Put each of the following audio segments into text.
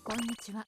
こんにちは。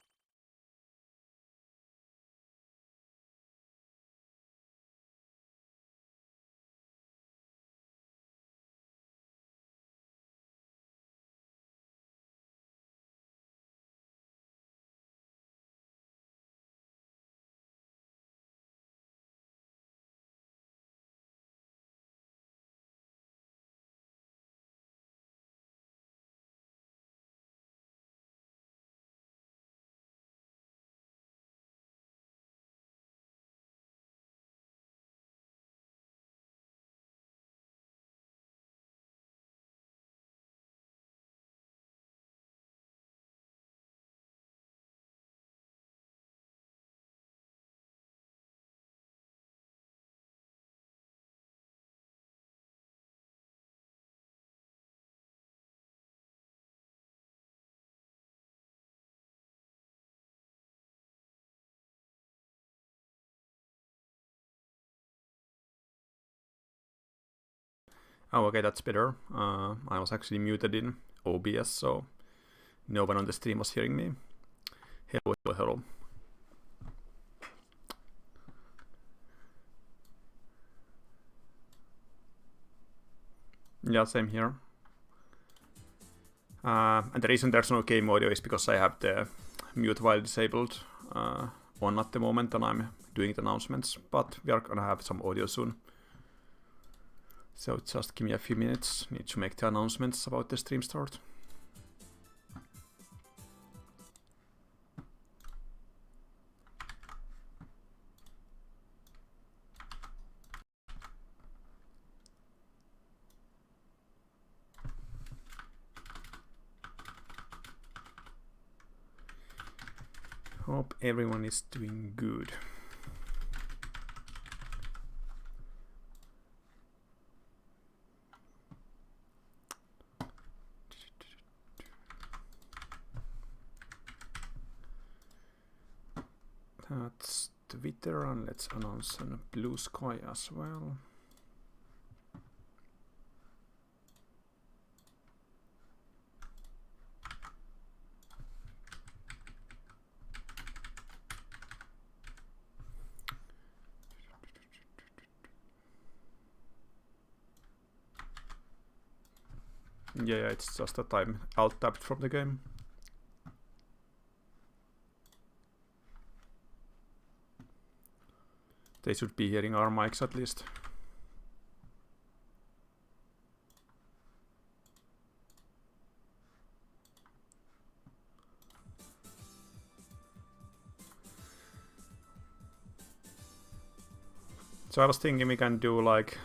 Oh, okay, that's better. I was actually muted in OBS, so no one on the stream was hearing me. Hello, hello, hello. Yeah, same here. And the reason there's no game audio is because I have the mute while disabled on at the moment, and I'm doing the announcements, but we are gonna have some audio soon. So just give me a few minutes, need to make the announcements about the stream start. Hope everyone is doing good. That's Twitter, and let's announce on Blue Sky as well. Yeah, it's just that I'm alt-tabbed from the game. They should be hearing our mics at least. So I was thinking we can do like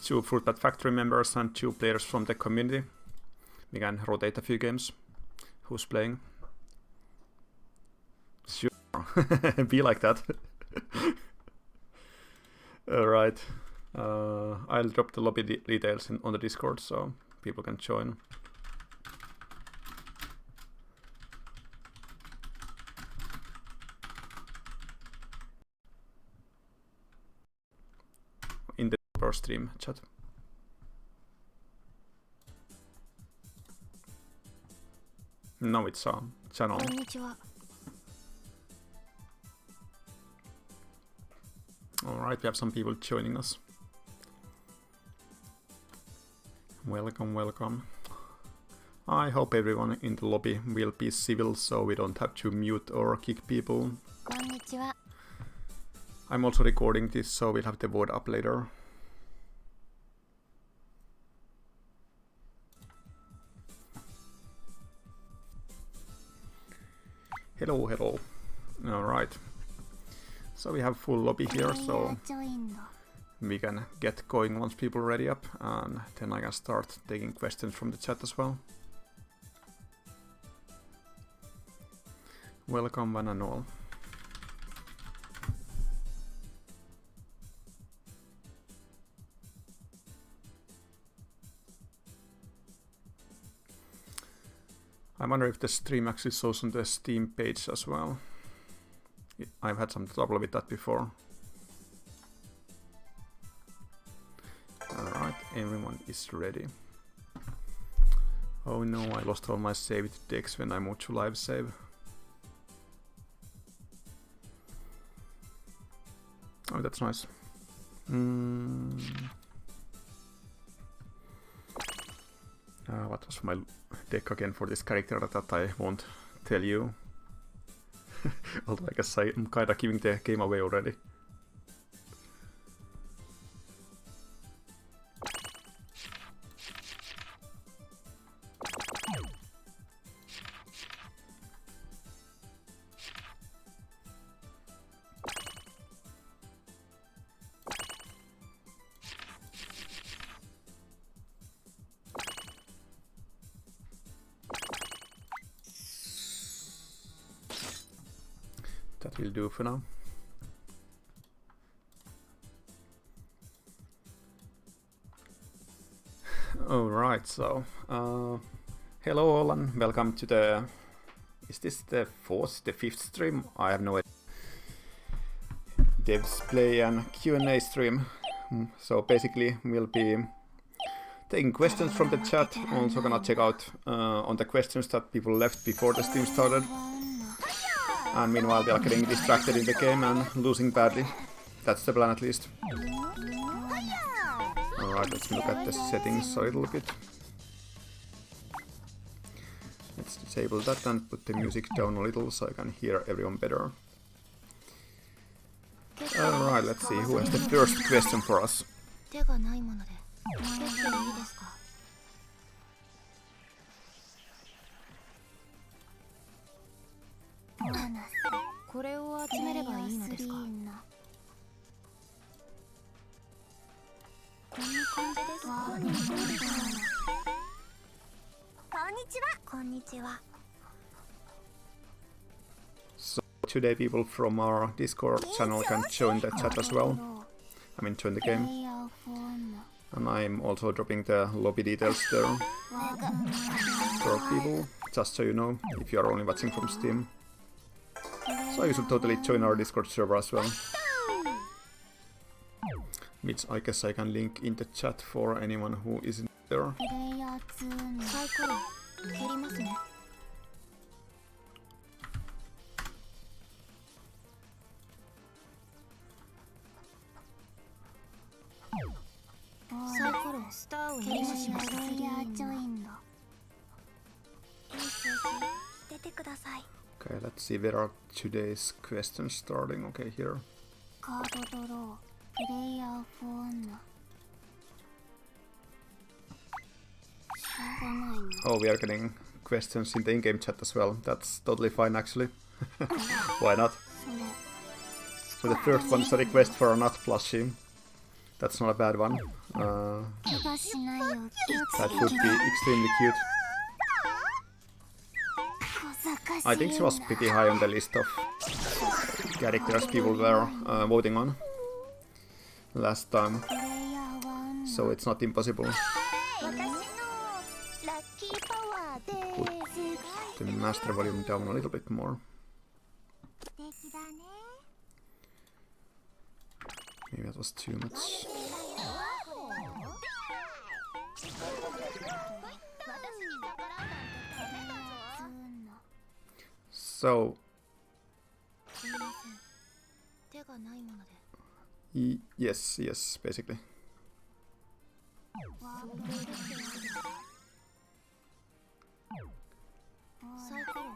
2 Fruit Bat Factory members and 2 players from the community. We can rotate a few games. Who's playing? Sure. Be like that. Alright. I'll drop the lobby details on the Discord so people can join. In the first stream chat. No, it's a channel. Alright, we have some people joining us. Welcome, welcome. I hope everyone in the lobby will be civil so we don't have to mute or kick people. I'm also recording this so we'll have the word up later. Hello, hello. Alright. So we have full lobby here, so we can get going once people are ready up, and then I can start taking questions from the chat as well. Welcome one and all. I wonder if the stream actually shows on the Steam page as well. I've had some trouble with that before. Alright, everyone is ready. Oh no, I lost all my saved decks when I moved to live save. Oh, that's nice. What was my deck again for this character that I won't tell you? Although I guess I'm kinda giving the game away already. That will do for now. Alright, so hello all and welcome to the... Is this the fifth stream? I have no idea. Devs Play and Q&A stream. So basically we'll be taking questions from the chat. Also gonna check out on the questions that people left before the stream started. And meanwhile they are getting distracted in the game and losing badly. That's the plan at least. Alright, let's look at the settings a little bit. Let's disable that and put the music down a little so I can hear everyone better. Alright, let's see who has the first question for us. So today people from our Discord channel can join the chat as well. I mean join the game. And I'm also dropping the lobby details there for people, just so you know, if you are only watching from Steam. So you should totally join our Discord server as well. Which I guess I can link in the chat for anyone who isn't there. Okay, let's see where are today's questions starting. Okay, here. Oh, we are getting questions in the in-game chat as well. That's totally fine actually. Why not? So the first one is a request for a nut plushie. That's not a bad one. That would be extremely cute. I think she was pretty high on the list of characters people were voting on last time, so it's not impossible. Put the master volume down a little bit more. Maybe that was too much. So yes, basically.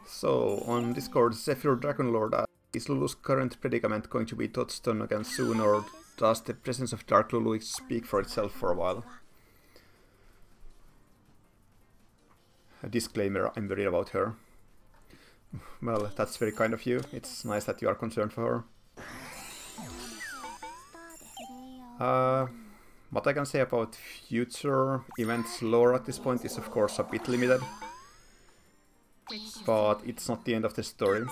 So on Discord, Zephyr Dragonlord, is Lulu's current predicament going to be touched on again soon, or does the presence of Dark Lulu speak for itself for a while? A disclaimer, I'm worried about her. Well, that's very kind of you. It's nice that you are concerned for her. What I can say about future events lore at this point is of course a bit limited. But it's not the end of the story.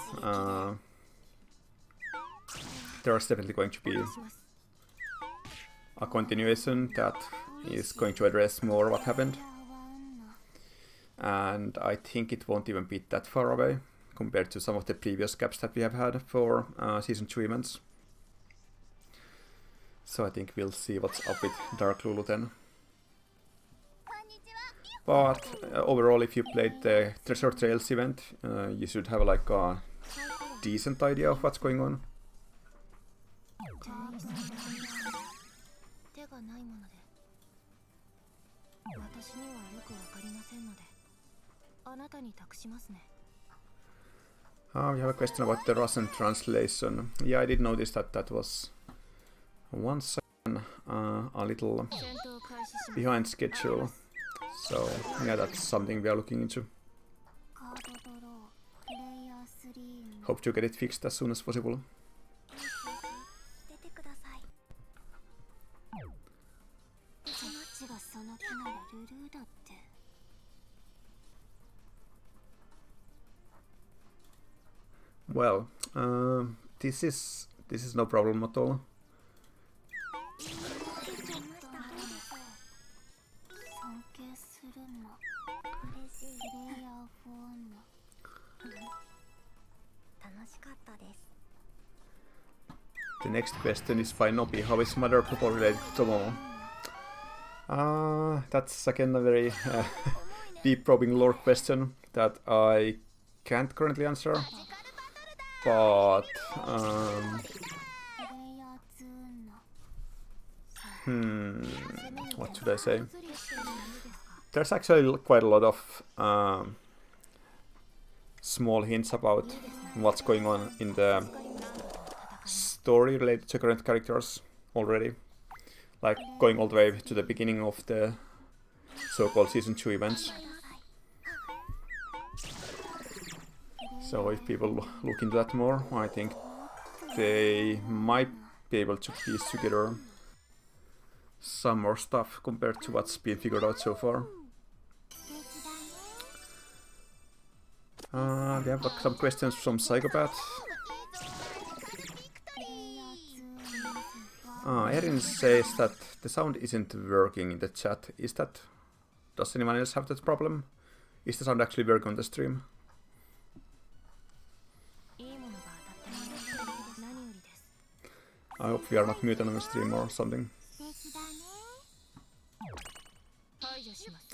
There's definitely going to be a continuation that is going to address more what happened. And I think it won't even be that far away compared to some of the previous gaps that we have had for Season 2 events. So I think we'll see what's up with Dark Lulu then. But overall, if you played the Treasure Trails event, you should have like a decent idea of what's going on. We have a question about the Russian translation. Yeah, I did notice that that was once again a little behind schedule. So yeah, that's something we are looking into. Hope to get it fixed as soon as possible. Well, this is no problem at all. The next question is by Nobi. How is Mother Purple related to Tomomo? That's again a very deep probing lore question that I can't currently answer. But what should I say? There's actually quite a lot of small hints about what's going on in the story related to current characters already, like going all the way to the beginning of the so-called season 2 events. So if people look into that more, I think they might be able to piece together some more stuff compared to what's been figured out so far. We have some questions from Psychopath. Erin says that the sound isn't working in the chat. Does anyone else have that problem? Is the sound actually working on the stream? I hope we are not muted on the stream or something.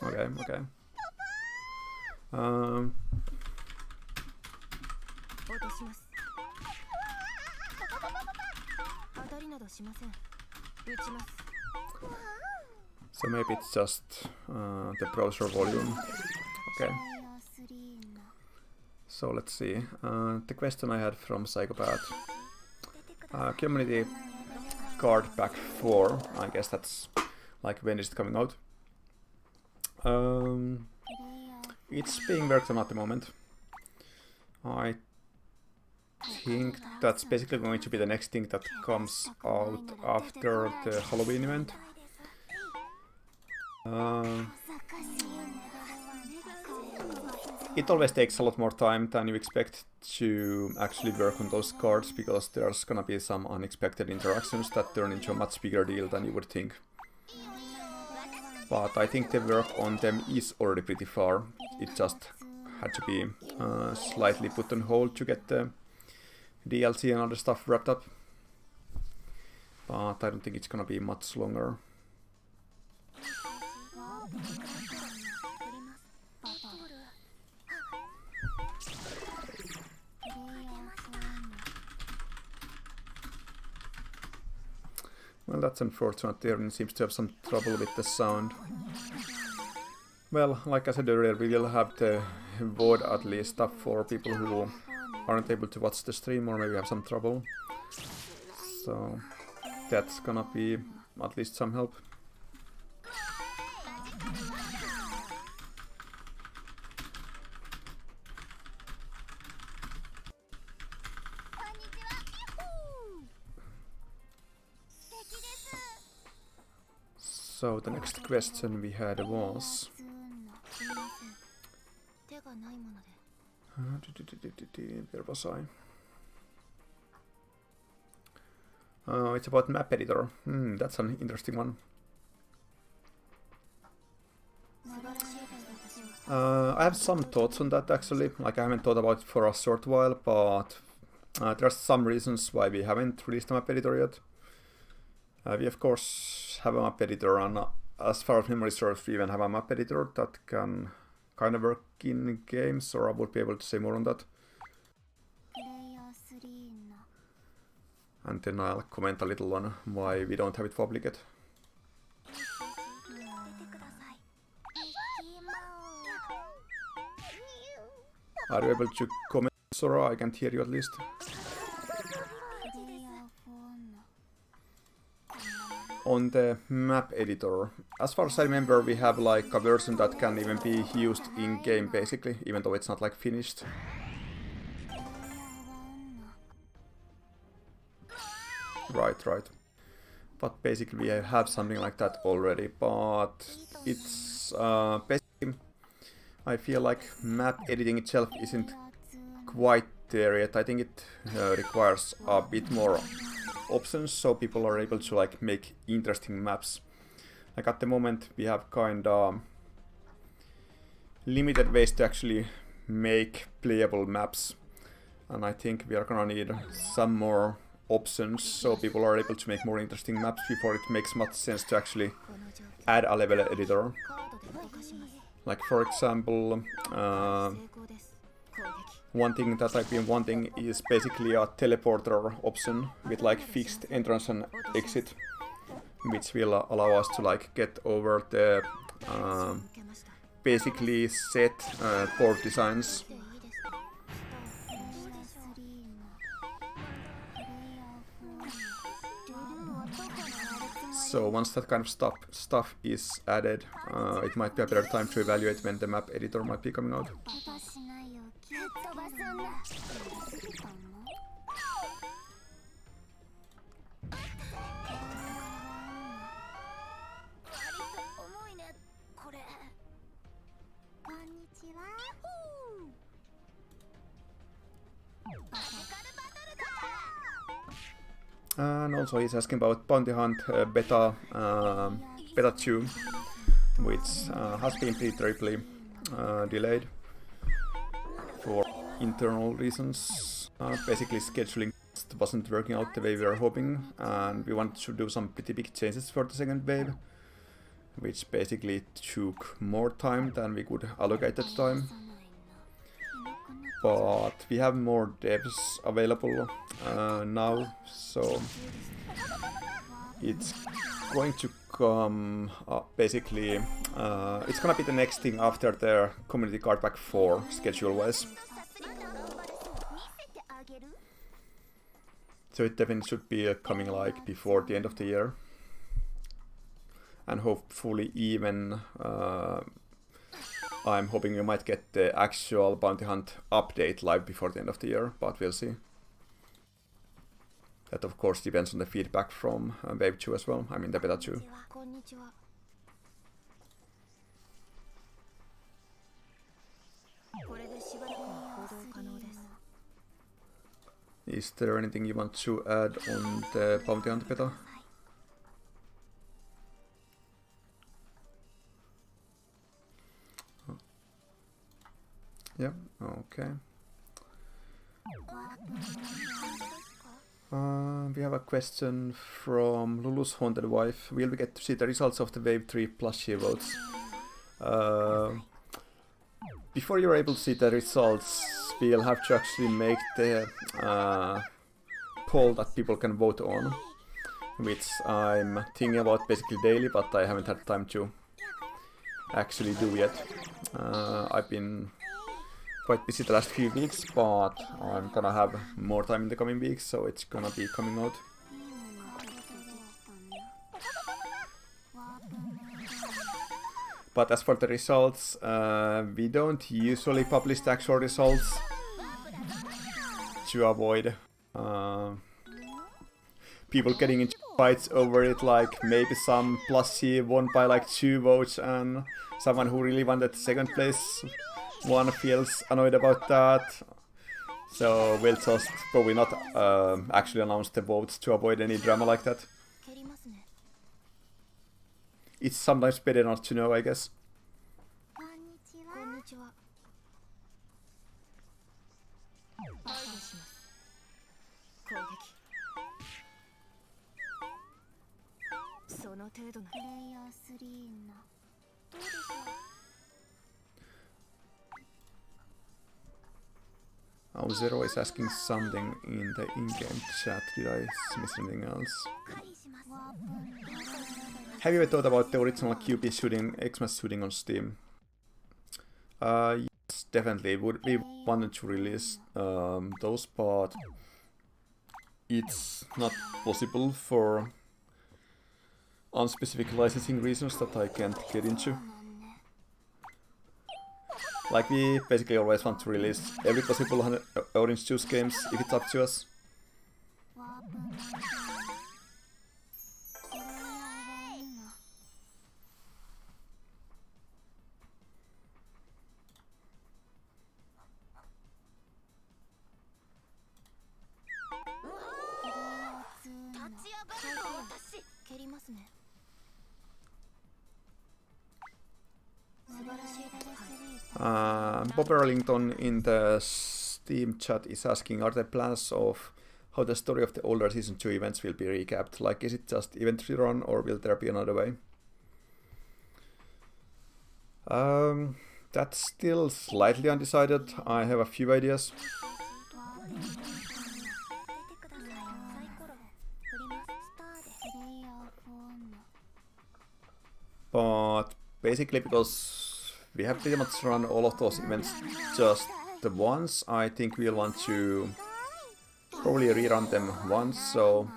Okay. So maybe it's just the browser volume. Okay. So let's see. The question I had from Psychopath. Community card pack 4. I guess that's like when is it coming out? It's being worked on at the moment. I think that's basically going to be the next thing that comes out after the Halloween event. It always takes a lot more time than you expect to actually work on those cards, because there's gonna be some unexpected interactions that turn into a much bigger deal than you would think. But I think the work on them is already pretty far. It just had to be slightly put on hold to get the DLC and other stuff wrapped up. But I don't think it's gonna be much longer. Well, that's unfortunate. Erin seems to have some trouble with the sound. Well, like I said earlier, we will have the VOD at least up for people who aren't able to watch the stream or maybe have some trouble. So that's gonna be at least some help. So the next question we had was... where was I? It's about map editor. That's an interesting one. I have some thoughts on that actually. Like, I haven't thought about it for a short while, but there are some reasons why we haven't released a map editor yet. We of course have a map editor, and as far as memory serves, we even have a map editor that can kind of work in games, or I would be able to say more on that. And then I'll comment a little on why we don't have it public yet. Are you able to comment, Sora? I can't hear you at least. On the map editor, as far as I remember, we have like a version that can even be used in game basically, even though it's not like finished. Right. But basically we have something like that already, but it's basically, I feel like map editing itself isn't quite there yet. I think it requires a bit more options so people are able to like make interesting maps. Like at the moment we have kind of limited ways to actually make playable maps, and I think we are gonna need some more options so people are able to make more interesting maps before it makes much sense to actually add a level editor. Like for example, one thing that I've been wanting is basically a teleporter option with like fixed entrance and exit, which will allow us to like get over the basically set port designs. So once that kind of stuff is added, it might be a better time to evaluate when the map editor might be coming out. And also he's asking about Bounty Hunt beta 2, which has been pretty delayed for internal reasons. Basically scheduling wasn't working out the way we were hoping, and we wanted to do some pretty big changes for the second wave, which basically took more time than we could allocate at the time. But we have more devs available now, so it's going to come basically, it's gonna be the next thing after the Community Card Pack 4 schedule-wise. So it definitely should be coming like before the end of the year, and hopefully even I'm hoping we might get the actual Bounty Hunt update live before the end of the year, but we'll see. That of course depends on the feedback from Wave 2 as well, I mean the Beta 2. Is there anything you want to add on the Bounty Hunt beta? Yeah, okay. We have a question from Lulu's Haunted Wife. Will we get to see the results of the Wave 3 plushie votes? Before you're able to see the results, we'll have to actually make the poll that people can vote on, which I'm thinking about basically daily, but I haven't had time to actually do yet. I've been quite busy the last few weeks, but I'm gonna have more time in the coming weeks, so it's gonna be coming out. But as for the results, we don't usually publish the actual results to avoid people getting into fights over it, like maybe some plushie won by like 2 votes and someone who really wanted second place one feels annoyed about that. So we'll just probably not actually announce the votes to avoid any drama like that. It's sometimes better not to know, I guess. Oh, Zero is asking something in the in-game chat. Did I miss anything else? Have you ever thought about the original QP shooting, Xmas shooting on Steam? Yes, definitely. We wanted to release those, but it's not possible for unspecific licensing reasons that I can't get into. Like, we basically always want to release every possible Orange Juice games if it's up to us. Bob Erlington in the Steam chat is asking, are there plans of how the story of the older Season 2 events will be recapped? Like, is it just event rerun or will there be another way? That's still slightly undecided. I have a few ideas. But basically, because we have pretty much run all of those events just the once, I think we'll want to probably rerun them once, so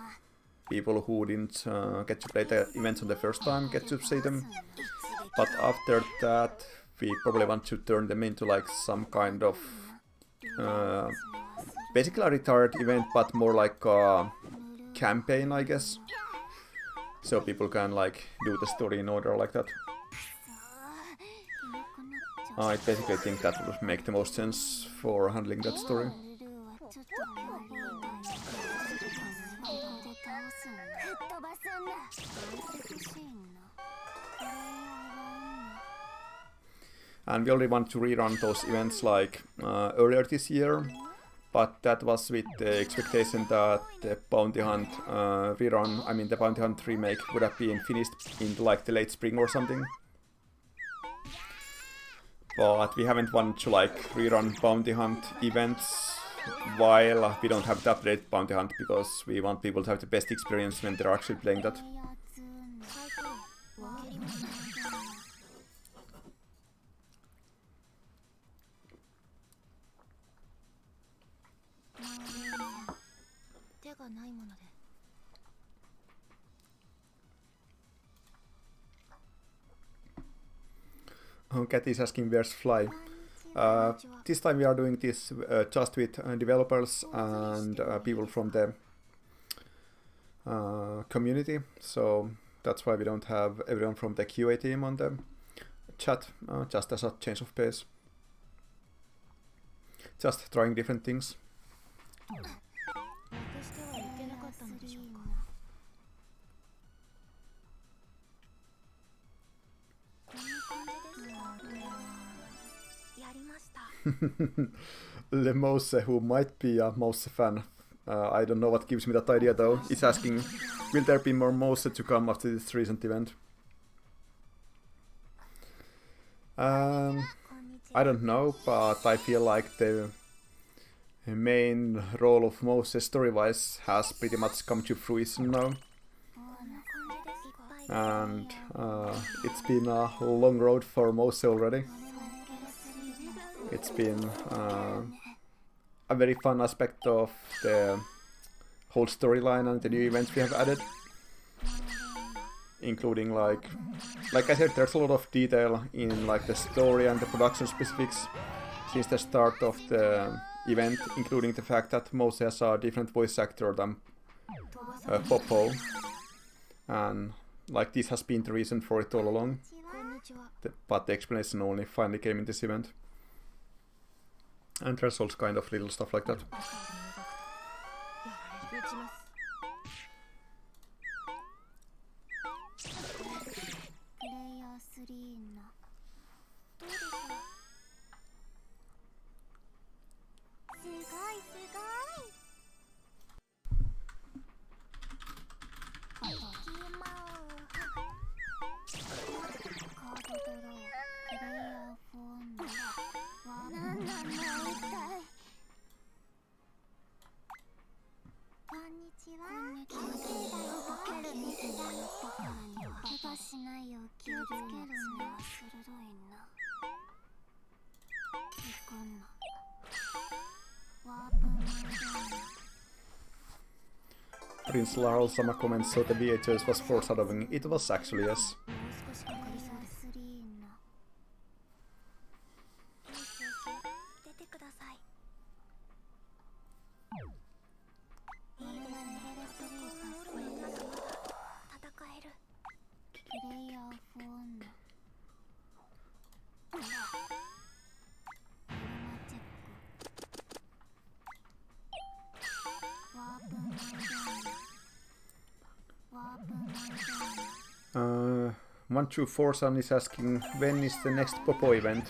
people who didn't get to play the events on the first time get to see them. But after that, we probably want to turn them into like some kind of basically a retired event, but more like a campaign, I guess. So people can like do the story in order like that. I basically think that would make the most sense for handling that story. And we already want to rerun those events like earlier this year, but that was with the expectation that the Bounty Hunt rerun, I mean the Bounty Hunt remake, would have been finished in like the late spring or something. But we haven't wanted to like rerun Bounty Hunt events while we don't have the updated Bounty Hunt, because we want people to have the best experience when they're actually playing that. Cat is asking where's Fly. This time we are doing this just with developers and people from the community, so that's why we don't have everyone from the QA team on the chat, just as a change of pace. Just trying different things. Le Mose, who might be a Mose fan, I don't know what gives me that idea though, is asking, will there be more Mose to come after this recent event? I don't know, but I feel like the main role of Mose story-wise has pretty much come to fruition now. And it's been a long road for Mose already. It's been a very fun aspect of the whole storyline and the new events we have added. Including like I said, there's a lot of detail in like the story and the production specifics since the start of the event, including the fact that Mose has a different voice actor than Popo. And like this has been the reason for it all along. But the explanation only finally came in this event. And there's also kind of little stuff like that. Prince Larl Sama comments, so the VHS was foreshadowing. It was actually, yes. One True Forsan is asking, when is the next Popo event?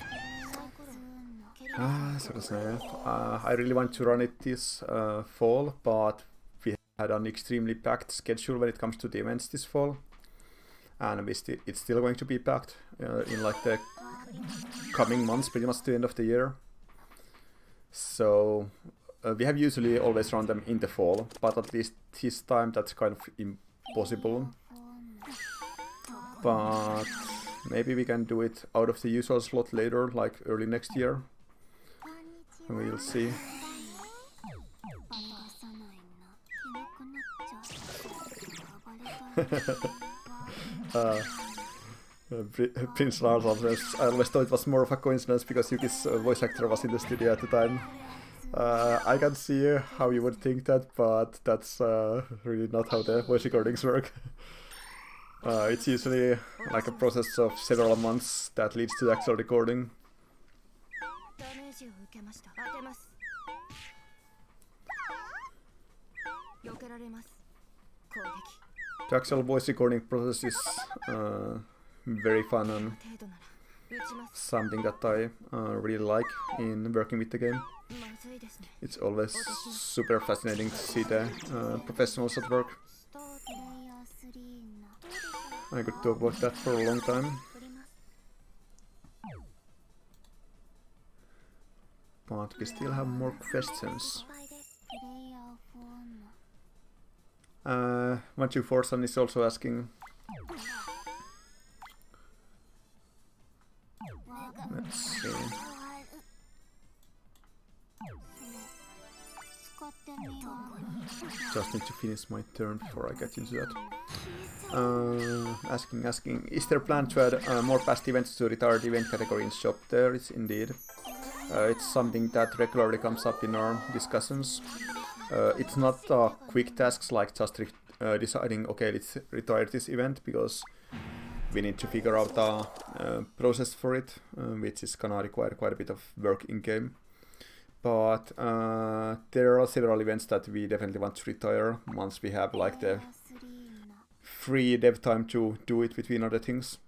I really want to run it this fall, but we had an extremely packed schedule when it comes to the events this fall. And it's still going to be packed in like the coming months, pretty much to the end of the year. So we have usually always run them in the fall, but at least this time that's kind of impossible. But maybe we can do it out of the usual slot later, like early next year. We'll see. Prince Lars, I always thought it was more of a coincidence because Yuki's voice actor was in the studio at the time. I can see how you would think that, but that's really not how the voice recordings work. It's usually like a process of several months that leads to the actual recording. The actual voice recording process is very fun and something that I really like in working with the game. It's always super fascinating to see the professionals at work. I could talk about that for a long time. But we still have more questions. 124son is also asking. Let's see. Just need to finish my turn before I get into that. Asking, is there a plan to add more past events to retired event category in shop? There is indeed. It's something that regularly comes up in our discussions. It's not quick tasks like just deciding, okay, let's retire this event, because we need to figure out a process for it, which is gonna require quite a bit of work in game. But there are several events that we definitely want to retire once we have like the free dev time to do it between other things.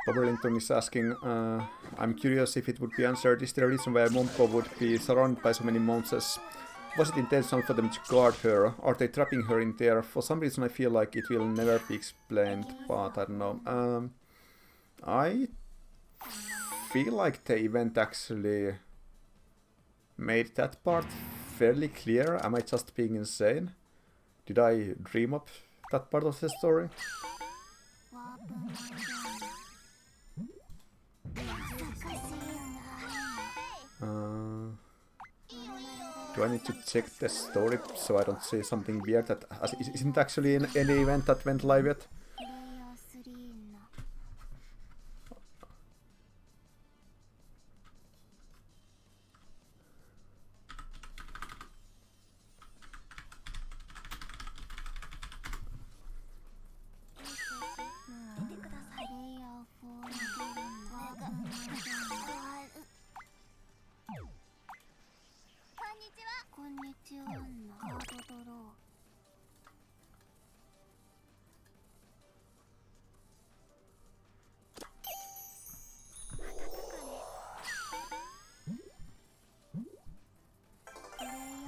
Boberlington is asking, I'm curious if it would be answered, is there a reason why Momko would be surrounded by so many monsters? Was it intentional for them to guard her? Are they trapping her in there? For some reason I feel like it will never be explained, but I don't know. I feel like the event actually made that part fairly clear. Am I just being insane? Did I dream up that part of the story? Do I need to check the story so I don't say something weird that isn't actually in any event that went live yet?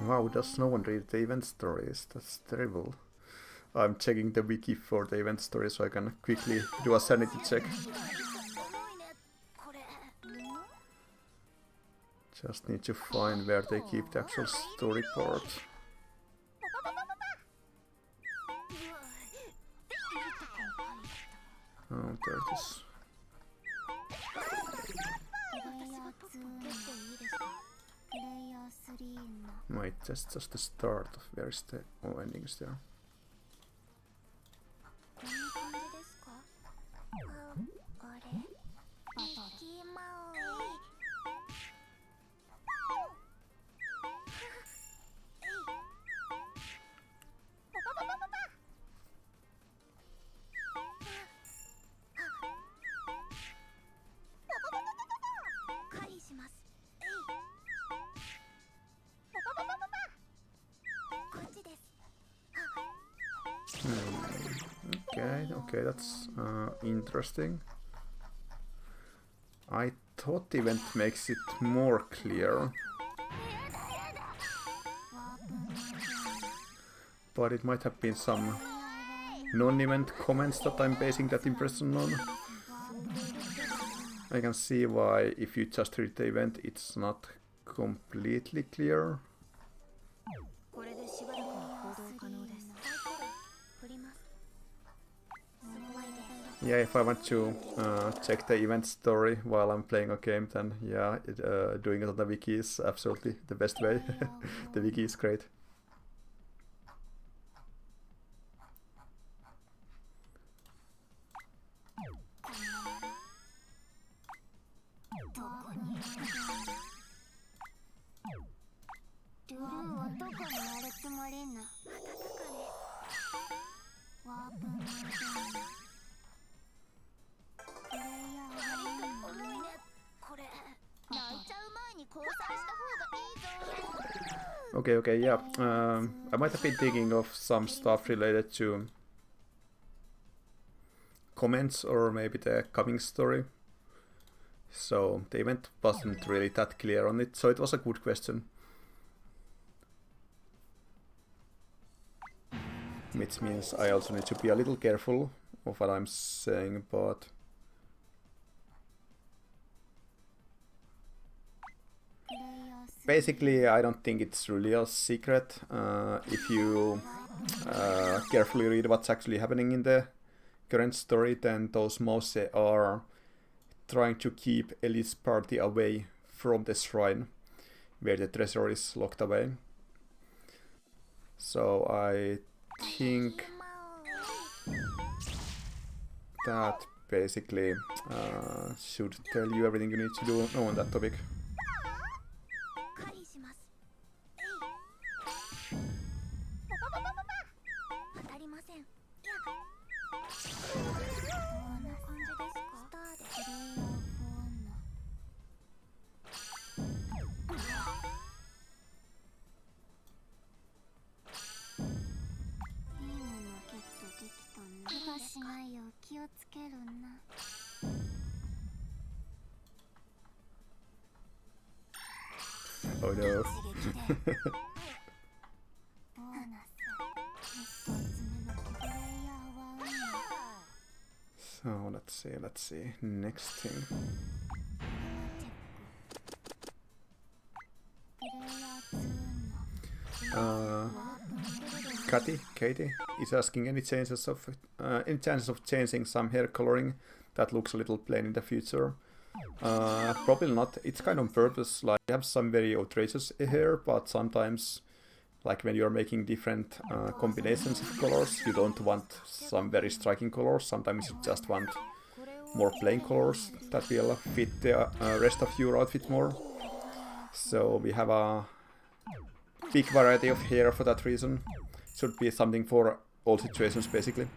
Wow, does no one read the event stories? That's terrible. I'm checking the wiki for the event story so I can quickly do a sanity check. Just need to find where they keep the actual story part. Oh, there it is. Wait, that's just the start of where is the ending is there. Okay, that's interesting. I thought the event makes it more clear, but it might have been some non-event comments that I'm basing that impression on. I can see why if you just read the event it's not completely clear. Yeah, if I want to check the event story while I'm playing a game, then yeah, doing it on the wiki is absolutely the best way. The wiki is great. Okay, yeah. I might have been thinking of some stuff related to comments or maybe the coming story. So the event wasn't really that clear on it, so it was a good question. Which means I also need to be a little careful of what I'm saying, but basically I don't think it's really a secret. If you carefully read what's actually happening in the current story, then those Mose are trying to keep Elite's party away from the shrine where the treasure is locked away. So I think that basically should tell you everything you need to know on that topic. Oh no. So let's see. Next thing. Katie is asking any chances of changing some hair coloring that looks a little plain in the future. Probably not. It's kind of on purpose. Like, you have some very outrageous hair, but sometimes, like when you're making different combinations of colors, you don't want some very striking colors. Sometimes you just want more plain colors that will fit the rest of your outfit more. So we have a big variety of hair for that reason. Should be something for all situations, basically.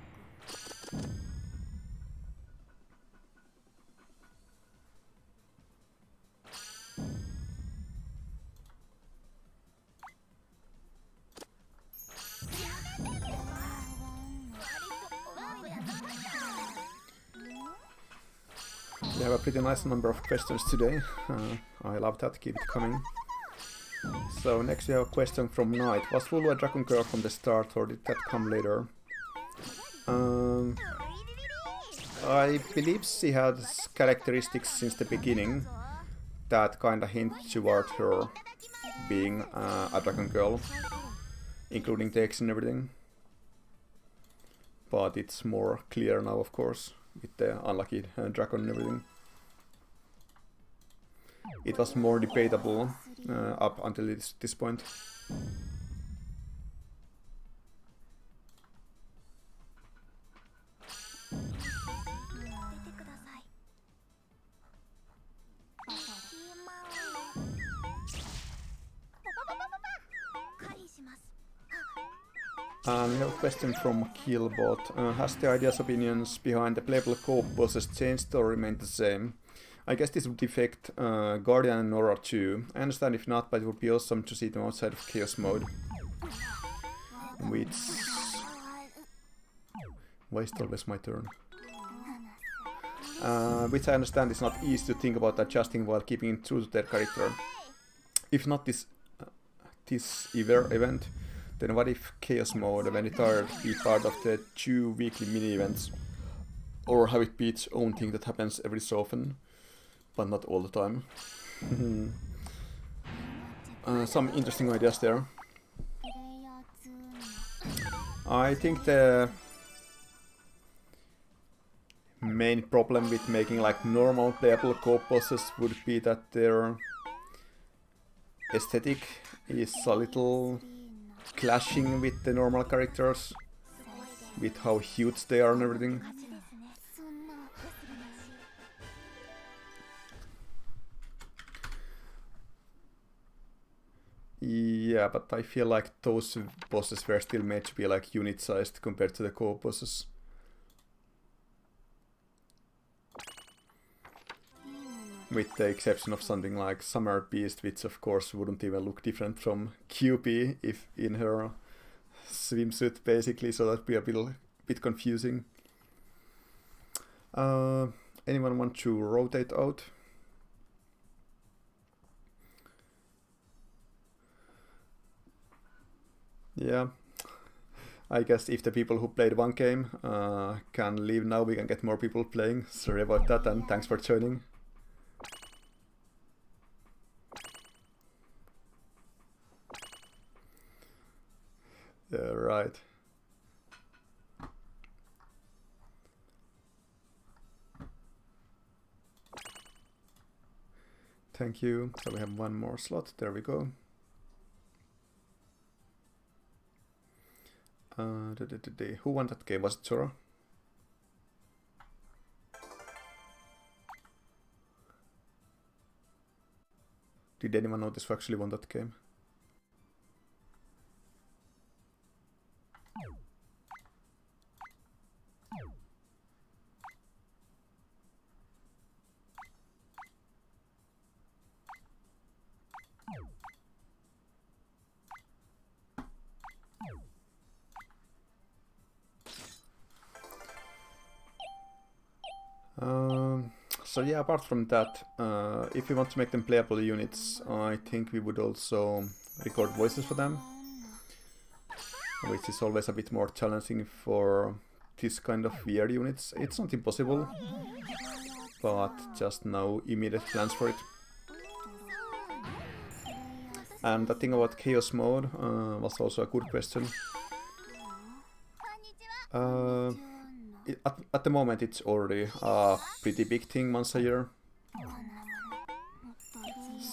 We have a pretty nice number of questions today. I love that, keep it coming. So next we have a question from Knight. Was Lulu a dragon girl from the start, or did that come later? Um, I believe she has characteristics since the beginning that kinda hint toward her being a dragon girl, including the eggs and everything. But it's more clear now, of course, with the unlucky dragon and everything. It was more debatable up until this point. And we have a question from Killbot. Has the ideas opinions behind the playable co-op bosses changed or remained the same? I guess this would affect Guardian and Nora too. I understand if not, but it would be awesome to see them outside of Chaos mode. Which... Why is it always my turn? Which I understand is not easy to think about adjusting while keeping it true to their character. If not this event, then what if Chaos mode, when retired, be part of the 2 weekly mini-events? Or have it be its own thing that happens every so often, but not all the time? Some interesting ideas there. I think the main problem with making like normal playable co-op bosses would be that their aesthetic is a little clashing with the normal characters, with how huge they are and everything. Yeah, but I feel like those bosses were still made to be like unit-sized compared to the co-op bosses. With the exception of something like Summer Beast, which of course wouldn't even look different from QP if in her swimsuit basically, so that'd be a bit confusing. Anyone want to rotate out? Yeah, I guess if the people who played one game can leave now, we can get more people playing. Sorry about that, and thanks for joining. Yeah, right. Thank you. So we have one more slot. There we go. Who won that game? Was it Zora? Did anyone notice who actually won that game? So yeah, apart from that, if we want to make them playable units, I think we would also record voices for them, which is always a bit more challenging for this kind of VR units. It's not impossible, but just no immediate plans for it. And the thing about Chaos mode was also a good question. At the moment it's already a pretty big thing once a year.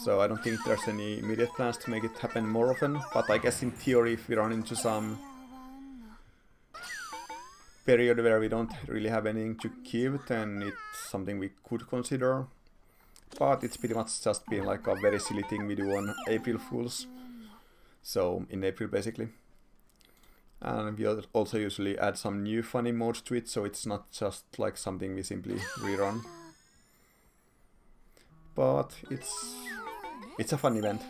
So I don't think there's any immediate plans to make it happen more often, but I guess in theory if we run into some period where we don't really have anything to give, then it's something we could consider. But it's pretty much just been like a very silly thing we do on April Fools. So in April basically. And we also usually add some new funny modes to it, so it's not just like something we simply rerun. But it's a fun event.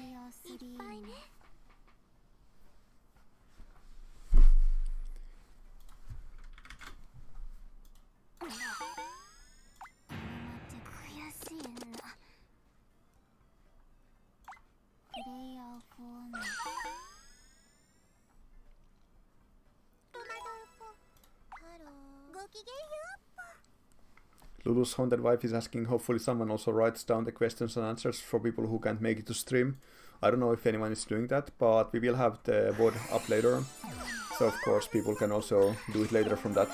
Lulu's haunted wife is asking, hopefully someone also writes down the questions and answers for people who can't make it to stream. I don't know if anyone is doing that, but we will have the VOD up later. So of course people can also do it later from that.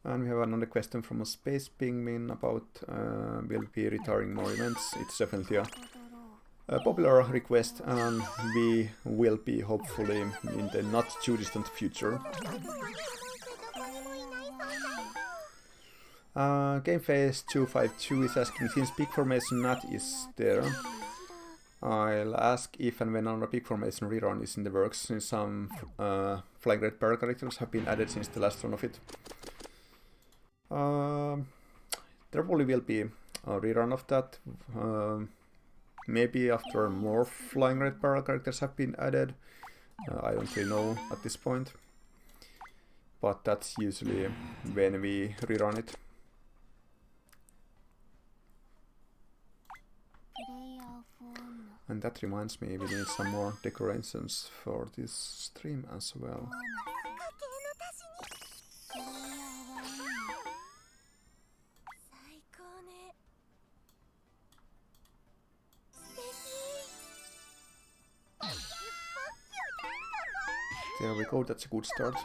And we have another question from a space pingmin about will be retiring more events. It's definitely a popular request, and we will be hopefully in the not too distant future. Gameface 252 is asking, since Big Formation Nat is there, I'll ask if and when another Big Formation rerun is in the works, since some Flying Red Bear characters have been added since the last run of it. There probably will be a rerun of that, maybe after more Flying Red Bear characters have been added. I don't really know at this point, but that's usually when we rerun it. And that reminds me, we need some more decorations for this stream as well. There we go, that's a good start.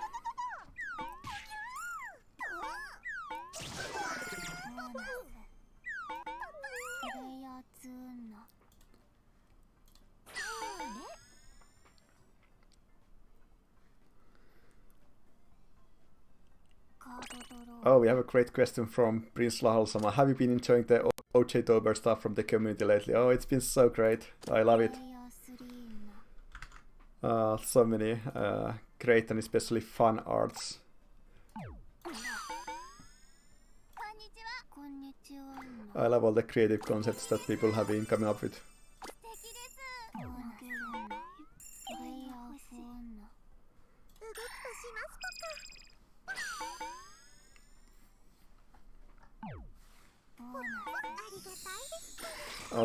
Oh, we have a great question from Prince Lahalsama. Have you been enjoying the OJ Tober stuff from the community lately? Oh, it's been so great. I love it. So many great and especially fun arts. I love all the creative concepts that people have been coming up with.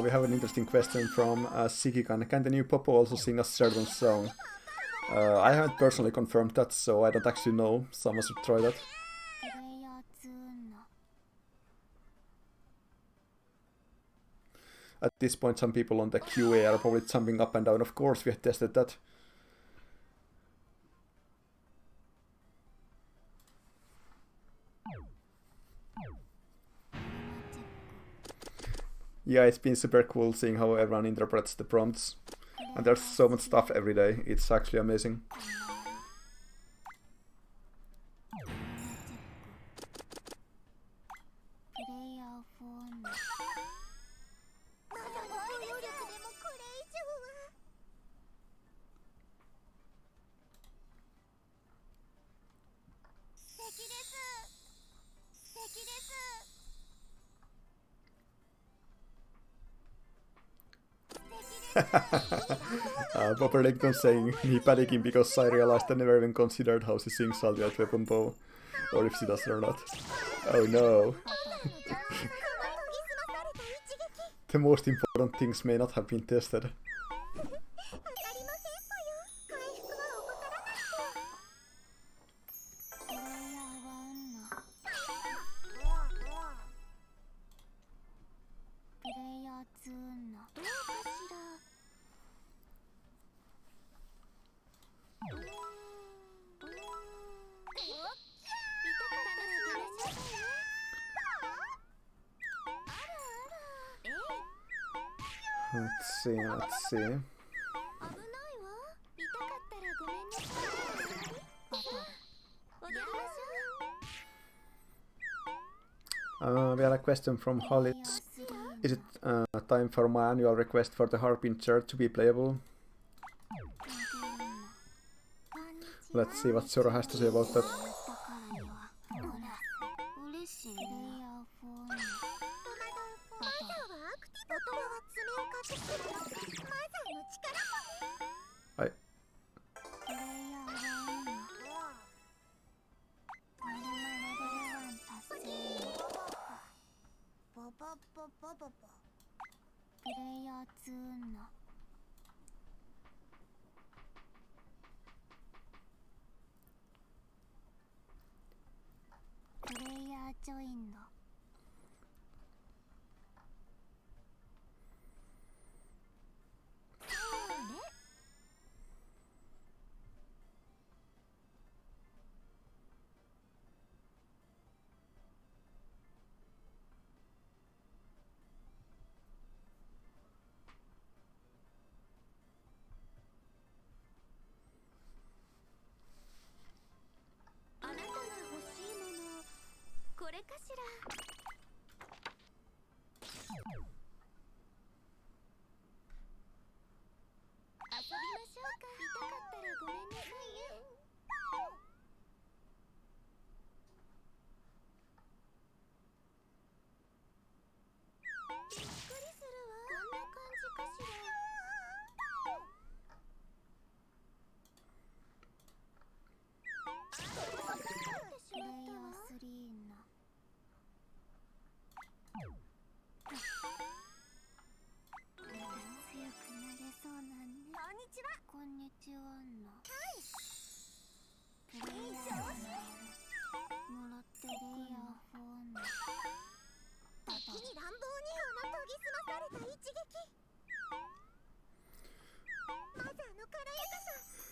We have an interesting question from Sikikan. Can the new Popo also sing a certain song? I haven't personally confirmed that, so I don't actually know. Someone should try that. At this point, some people on the QA are probably jumping up and down. Of course, we have tested that. Yeah, it's been super cool seeing how everyone interprets the prompts. And there's so much stuff every day, it's actually amazing. Popper Lecton saying, me panicking because I realized I never even considered how she sings Ultimate Weapon Bow, or if she does or not. Oh no. The most important things may not have been tested. Let's see. We had a question from Hollis. Is it time for my annual request for the Harbinger to be playable? Let's see what Sora has to say about that.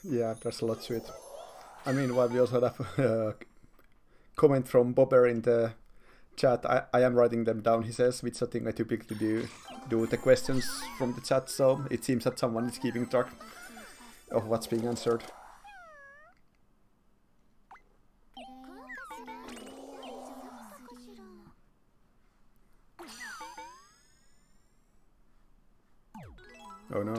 Yeah, there's a lot to it. I mean, while we also have a comment from Bobber in the chat. I am writing them down, he says, which I think I typically do the questions from the chat, so it seems that someone is keeping track of what's being answered. Oh no.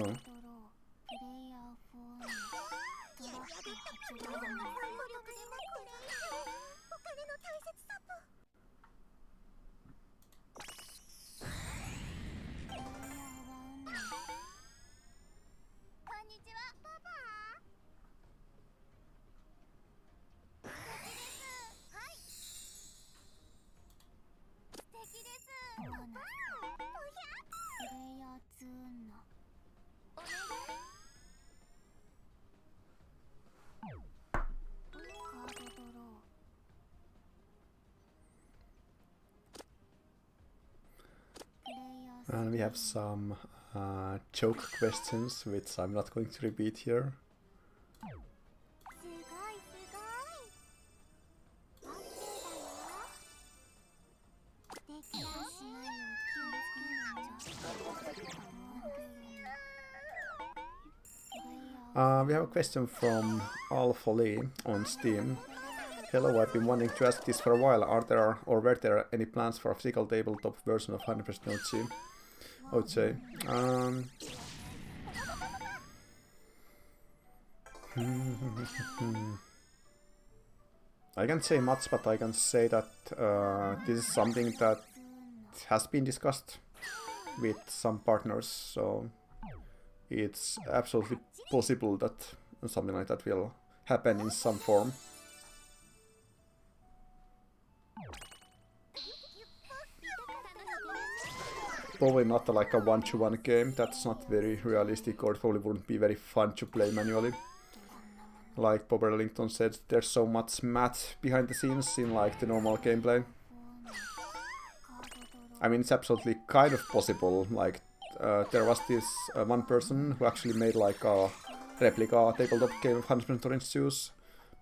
And we have some joke questions, which I'm not going to repeat here. We have a question from Alpha Lee on Steam. Hello, I've been wanting to ask this for a while. Are there or were there any plans for a physical tabletop version of 100% OG? I can't say much, but I can say that this is something that has been discussed with some partners, so it's absolutely possible that something like that will happen in some form. Probably not like a one-to-one game, that's not very realistic, or it probably wouldn't be very fun to play manually. Like Bob Ellington said, there's so much math behind the scenes in like the normal gameplay. I mean, it's absolutely kind of possible. Like there was this one person who actually made like a replica tabletop game of 100% Orange Juice,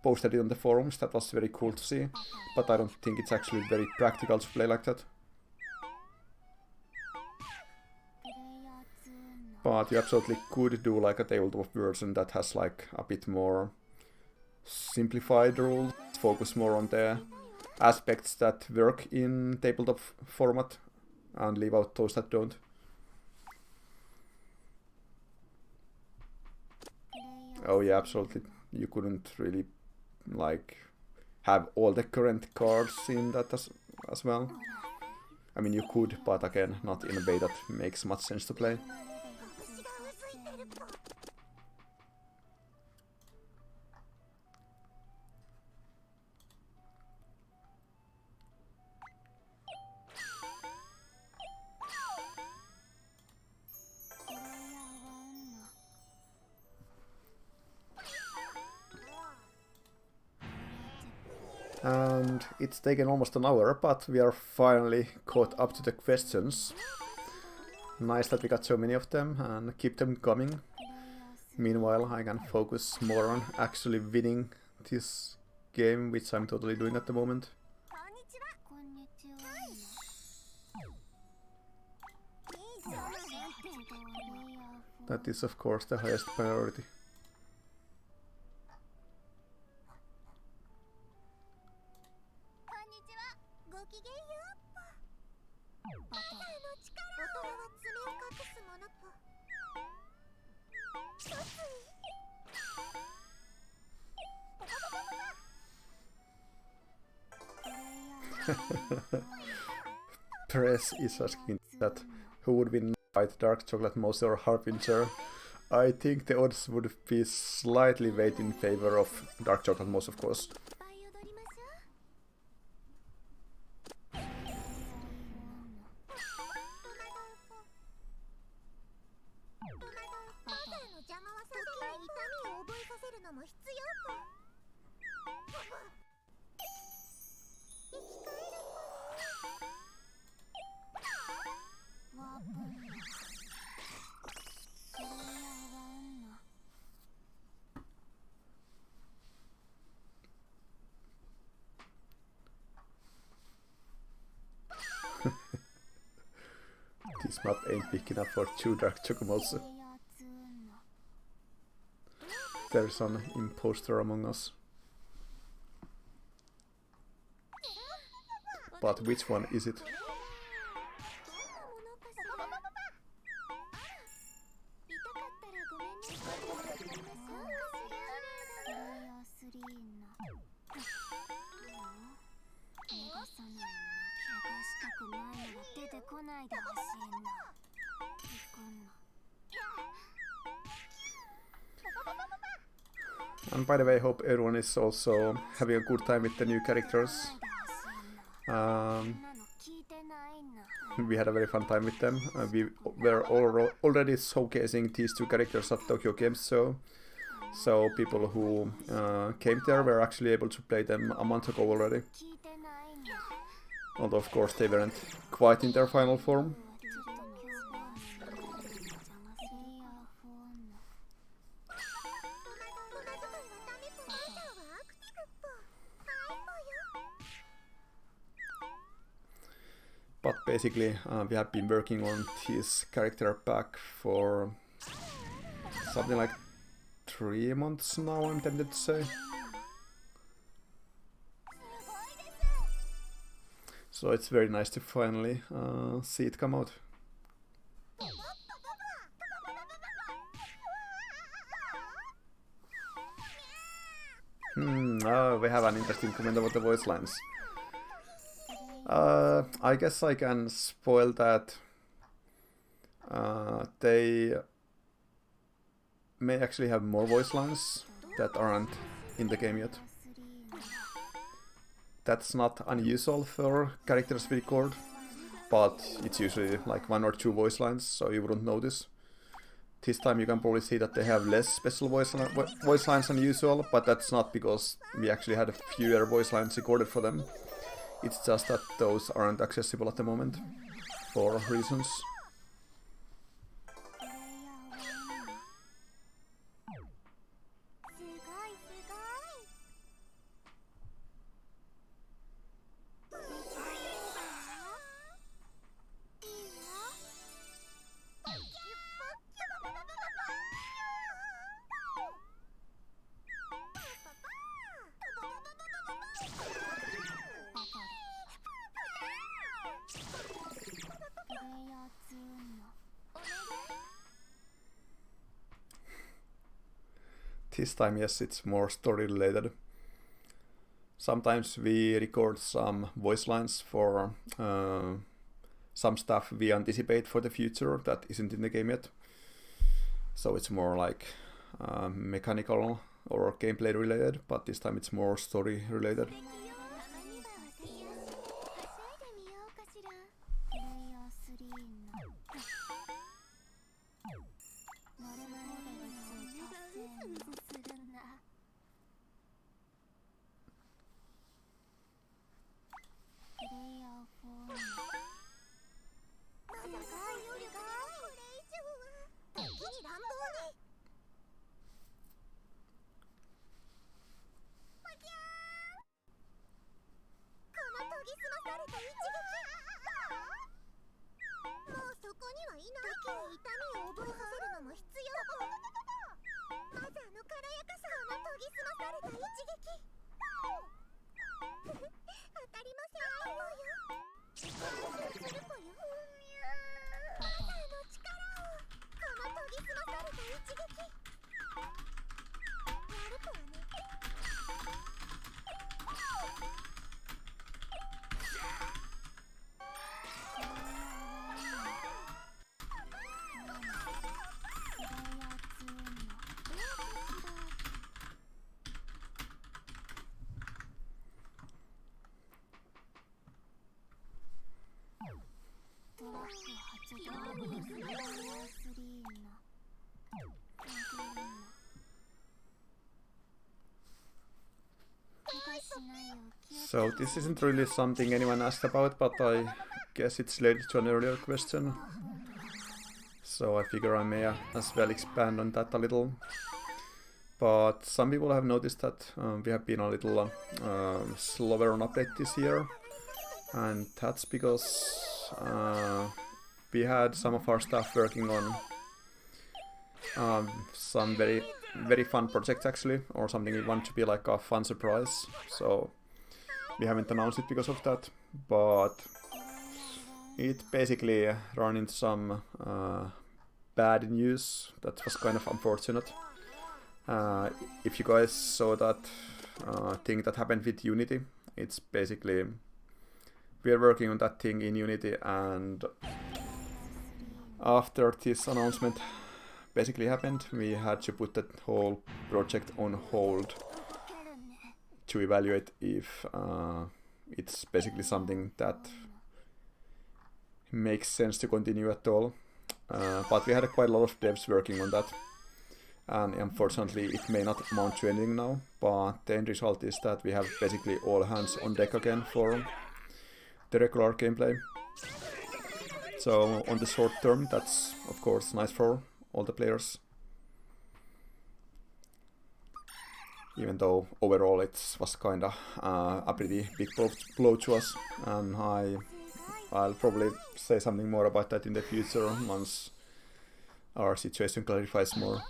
posted it on the forums. That was very cool to see, but I don't think it's actually very practical to play like that. But you absolutely could do like a tabletop version that has like a bit more simplified rules, focus more on the aspects that work in tabletop format and leave out those that don't. Oh yeah, absolutely. You couldn't really like have all the current cards in that as well. I mean, you could, but again, not in a way that makes much sense to play. And it's taken almost an hour, but we are finally caught up to the questions. Nice that we got so many of them and keep them coming. Meanwhile, I can focus more on actually winning this game, which I'm totally doing at the moment. That is, of course, the highest priority. Press is asking that who would win fight, Dark Chocolate Mouse or Harbinger? I think the odds would be slightly weighted in favor of Dark Chocolate Mouse, of course. This map ain't big enough for 2 Dark Chocomoles. There's an imposter among us. But which one is it? And by the way, I hope everyone is also having a good time with the new characters. We had a very fun time with them. We were already showcasing these 2 characters at Tokyo Games Show. So people who came there were actually able to play them a month ago already. Although of course they weren't quite in their final form. But basically, we have been working on this character pack for something like 3 months now, I'm tempted to say. So it's very nice to finally see it come out. We have an interesting comment about the voice lines. I guess I can spoil that they may actually have more voice lines that aren't in the game yet. That's not unusual for characters we record, but it's usually like 1 or 2 voice lines, so you wouldn't notice. This time you can probably see that they have less special voice lines than usual, but that's not because we actually had fewer voice lines recorded for them. It's just that those aren't accessible at the moment, for reasons. This time, yes, it's more story related. Sometimes we record some voice lines for some stuff we anticipate for the future that isn't in the game yet. So it's more like mechanical or gameplay related, but this time it's more story related. So this isn't really something anyone asked about, but I guess it's related to an earlier question. So I figure I may as well expand on that a little. But some people have noticed that we have been a little slower on update this year. And that's because we had some of our staff working on some very fun projects actually, or something we want to be like a fun surprise. So we haven't announced it because of that, but it basically ran into some bad news that was kind of unfortunate. If you guys saw that thing that happened with Unity, it's basically we are working on that thing in Unity, and after this announcement basically happened, we had to put that whole project on hold to evaluate if it's basically something that makes sense to continue at all. But we had quite a lot of devs working on that, and unfortunately it may not amount to anything now, but the end result is that we have basically all hands on deck again for the regular gameplay. So on the short term, that's of course nice for all the players, even though overall it was kinda a pretty big blow to us, and I'll probably say something more about that in the future once our situation clarifies more.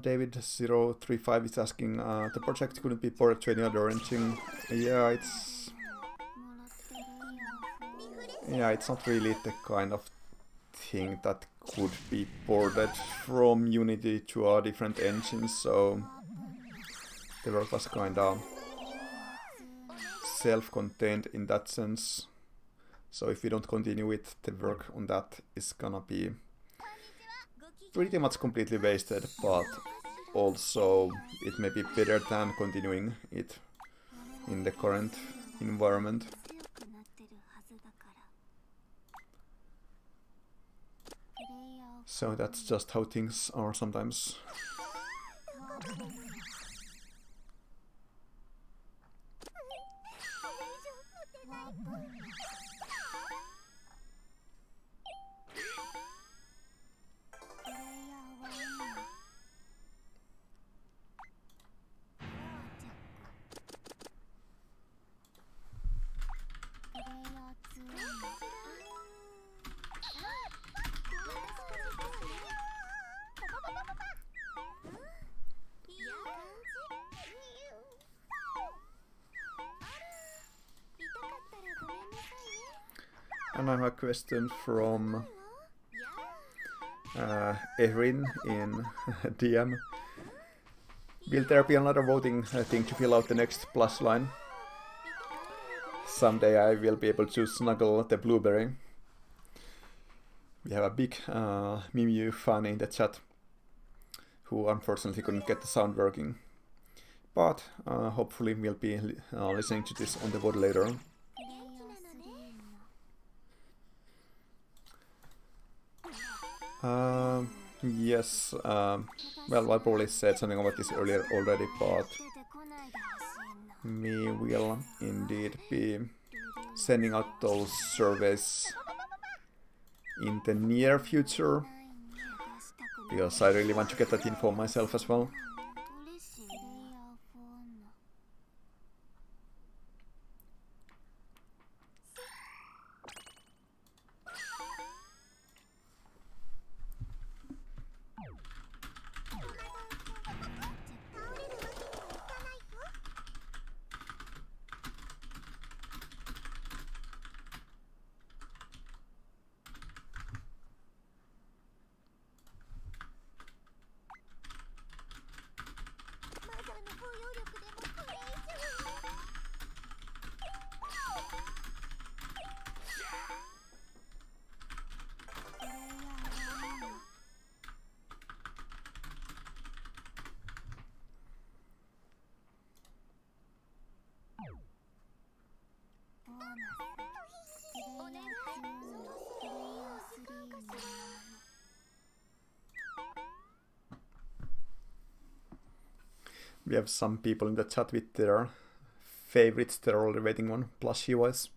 David035 is asking, the project couldn't be ported to any other engine. Yeah, it's not really the kind of thing that could be ported from Unity to a different engine, so the work was kinda self-contained in that sense. So if we don't continue it, the work on that is gonna be pretty much completely wasted, but also it may be better than continuing it in the current environment. So that's just how things are sometimes. And I have a question from Rerun in DM. Will there be another voting thing to fill out the next plus line? someday I will be able to snuggle the blueberry. We have a big Mew fan in the chat who unfortunately couldn't get the sound working. But hopefully we'll be listening to this on the VOD later. Yes, well, I probably said something about this earlier already, but we will indeed be sending out those surveys in the near future, because I really want to get that info myself as well. We have some people in the chat with their favorites they're already waiting on, plushie-wise.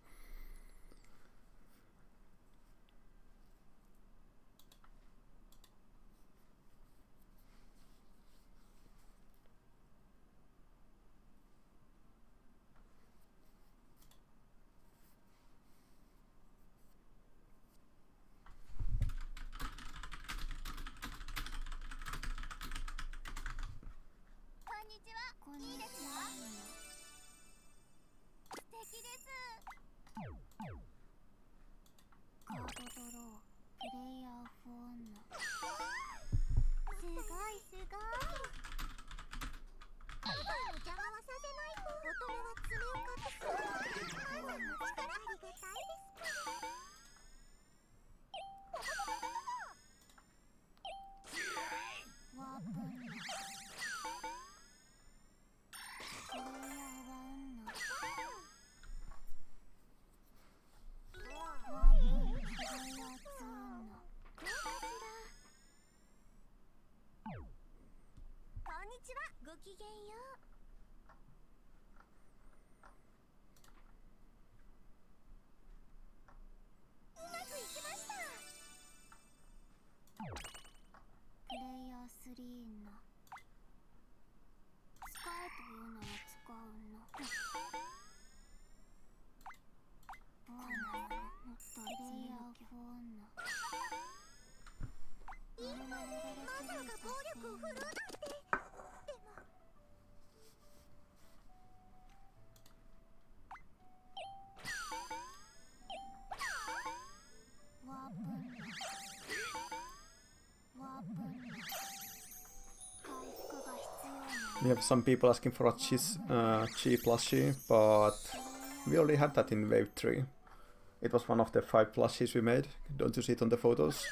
We have some people asking for a Chi plushie, but we already had that in Wave 3. It was one of the 5 plushies we made. Don't you see it on the photos?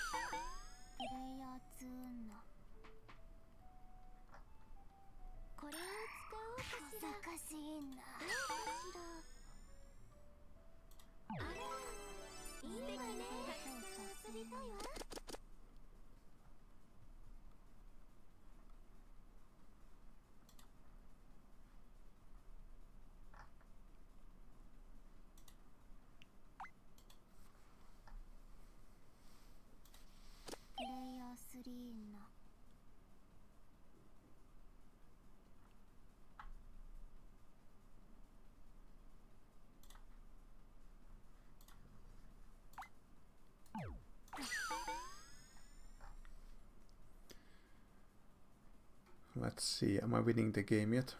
Let's see, am I winning the game yet?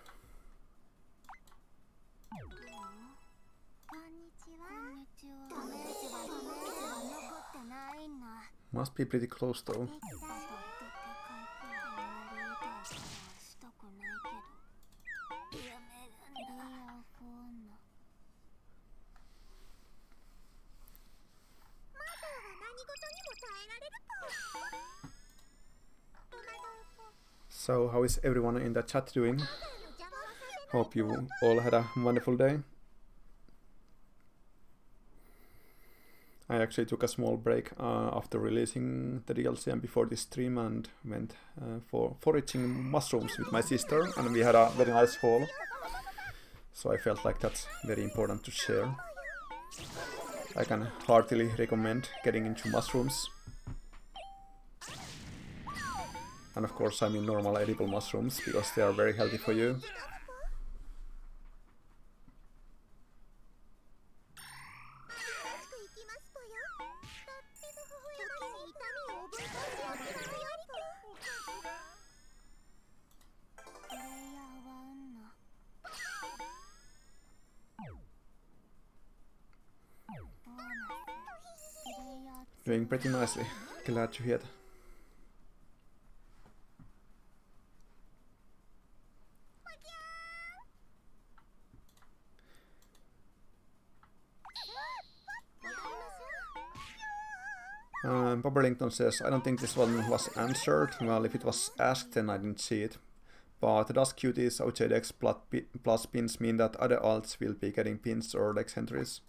Must be pretty close though. So, how is everyone in the chat doing? Hope you all had a wonderful day. I actually took a small break after releasing the DLC and before this stream and went for foraging mushrooms with my sister, and we had a very nice haul. So I felt like that's very important to share. I can heartily recommend getting into mushrooms. And of course I mean normal edible mushrooms, because they are very healthy for you. Doing pretty nicely. Glad to hear that. Bobberlington says, I don't think this one was answered. Well, if it was asked, then I didn't see it. But does QT's OJDex plus pins mean that other alts will be getting pins or dex entries?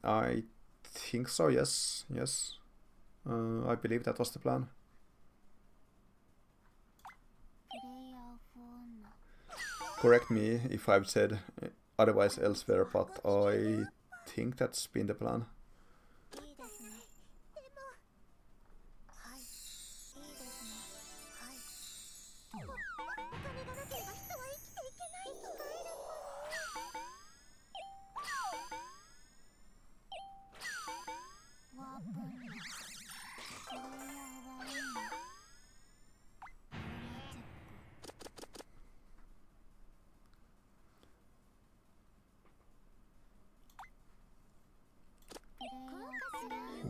I think so, yes. I believe that was the plan. Correct me if I've said otherwise elsewhere, but I think that's been the plan.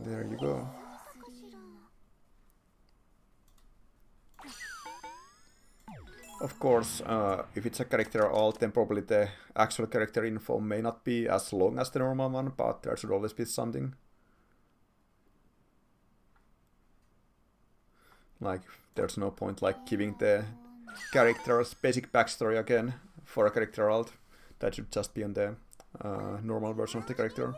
There you go. Of course, if it's a character alt, then probably the actual character info may not be as long as the normal one, but there should always be something. Like, there's no point like giving the character's basic backstory again for a character alt. That should just be on the normal version of the character.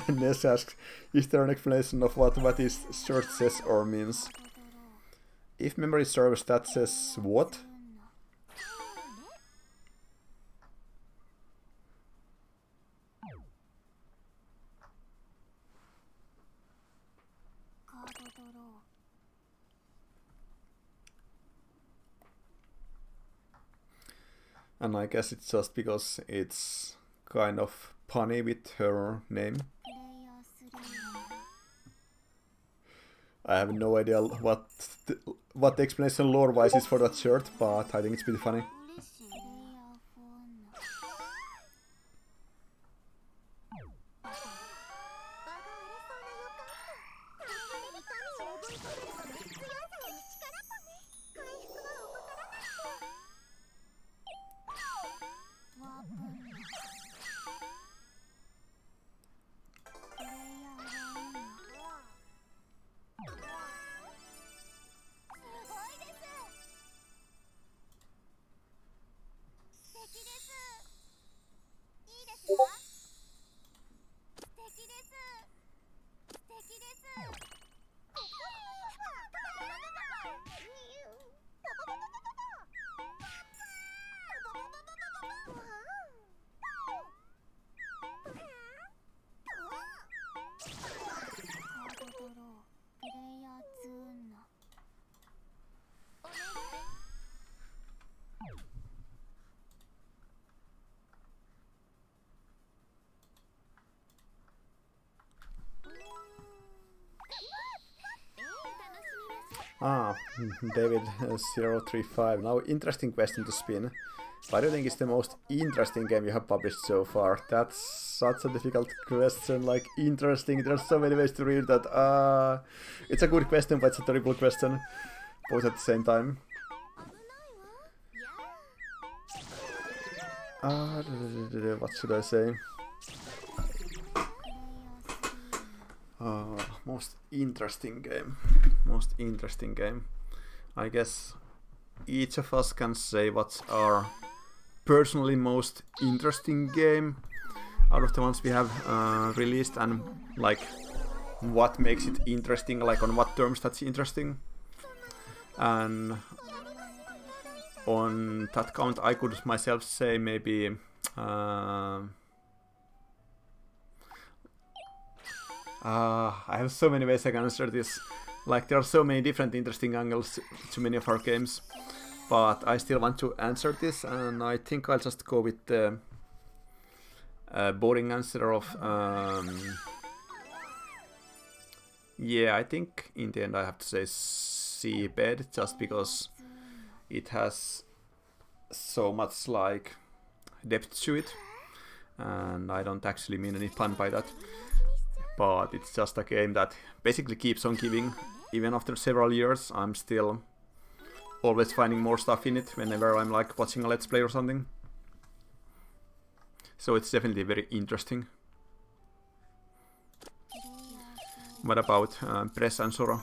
Ness asks, is there an explanation of what is shirt says or means? If memory serves, that says what? And I guess it's just because it's kind of punny with her name. I have no idea what the explanation lore-wise is for that shirt, but I think it's pretty funny. David035. Now, interesting question to spin. What do you think is the most interesting game you have published so far? That's such a difficult question, like interesting, there's so many ways to read that. It's a good question, but it's a terrible question. Both at the same time. What should I say? Most interesting game. Most interesting game. I guess each of us can say what's our personally most interesting game out of the ones we have released, and like what makes it interesting, like on what terms that's interesting. And on that count I could myself say maybe I have so many ways I can answer this. Like there are so many different interesting angles to many of our games, but I still want to answer this, and I think I'll just go with the boring answer of yeah, I think in the end I have to say Seabed, just because it has so much like depth to it, and I don't actually mean any pun by that, but it's just a game that basically keeps on giving. Even after several years, I'm still always finding more stuff in it whenever I'm like watching a let's play or something. So it's definitely very interesting. What about Press and Sora?